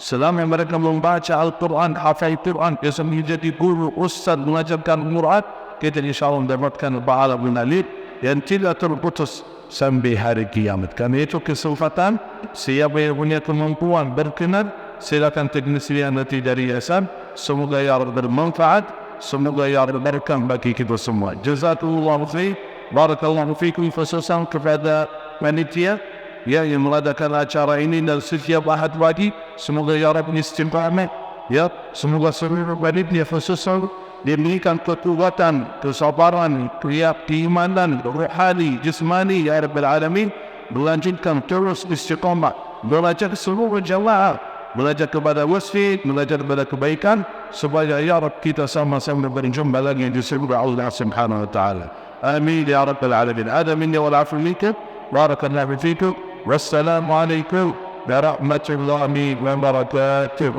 Selama mereka membaca Al-Quran, hafal Quran, biasa menjadi guru, ustaz mengajarkan Quran, kita insyaAllah mendapatkan pahala mengalir yang tidak terputus sampai hari kiamat. Karena itu kesempatan, siapa yang punya kemampuan berkenan, silakan teknisi nanti dari yayasan. Semoga ya Rabb bermanfaat, semoga ya Rabb berkah bagi kita semua. Jazakumullahu khair, barakallahu fikum. Khususan kepada panitia yang mengadakan acara ini dan setiap ahad pagi, semoga ya Rabb istiqamah, ya, semoga seluruh panitia khususan diberikan kekuatan, kesabaran, keimanan, rohani, jismani ya Rabbal Alamin, melanjutkan terus istiqamah, belajar seluruh jemaah, belajar kepada wasfid, belajar kepada kebaikan, supaya ya Rabb kita sama-sama berjumpa lagi di surga Allah Subhanahu wa taala. Amin ya Rabbal Alamin. Ada minni wal afu minkum, barakallahu fikum, wassalamu alaikum warahmatullahi wabarakatuh.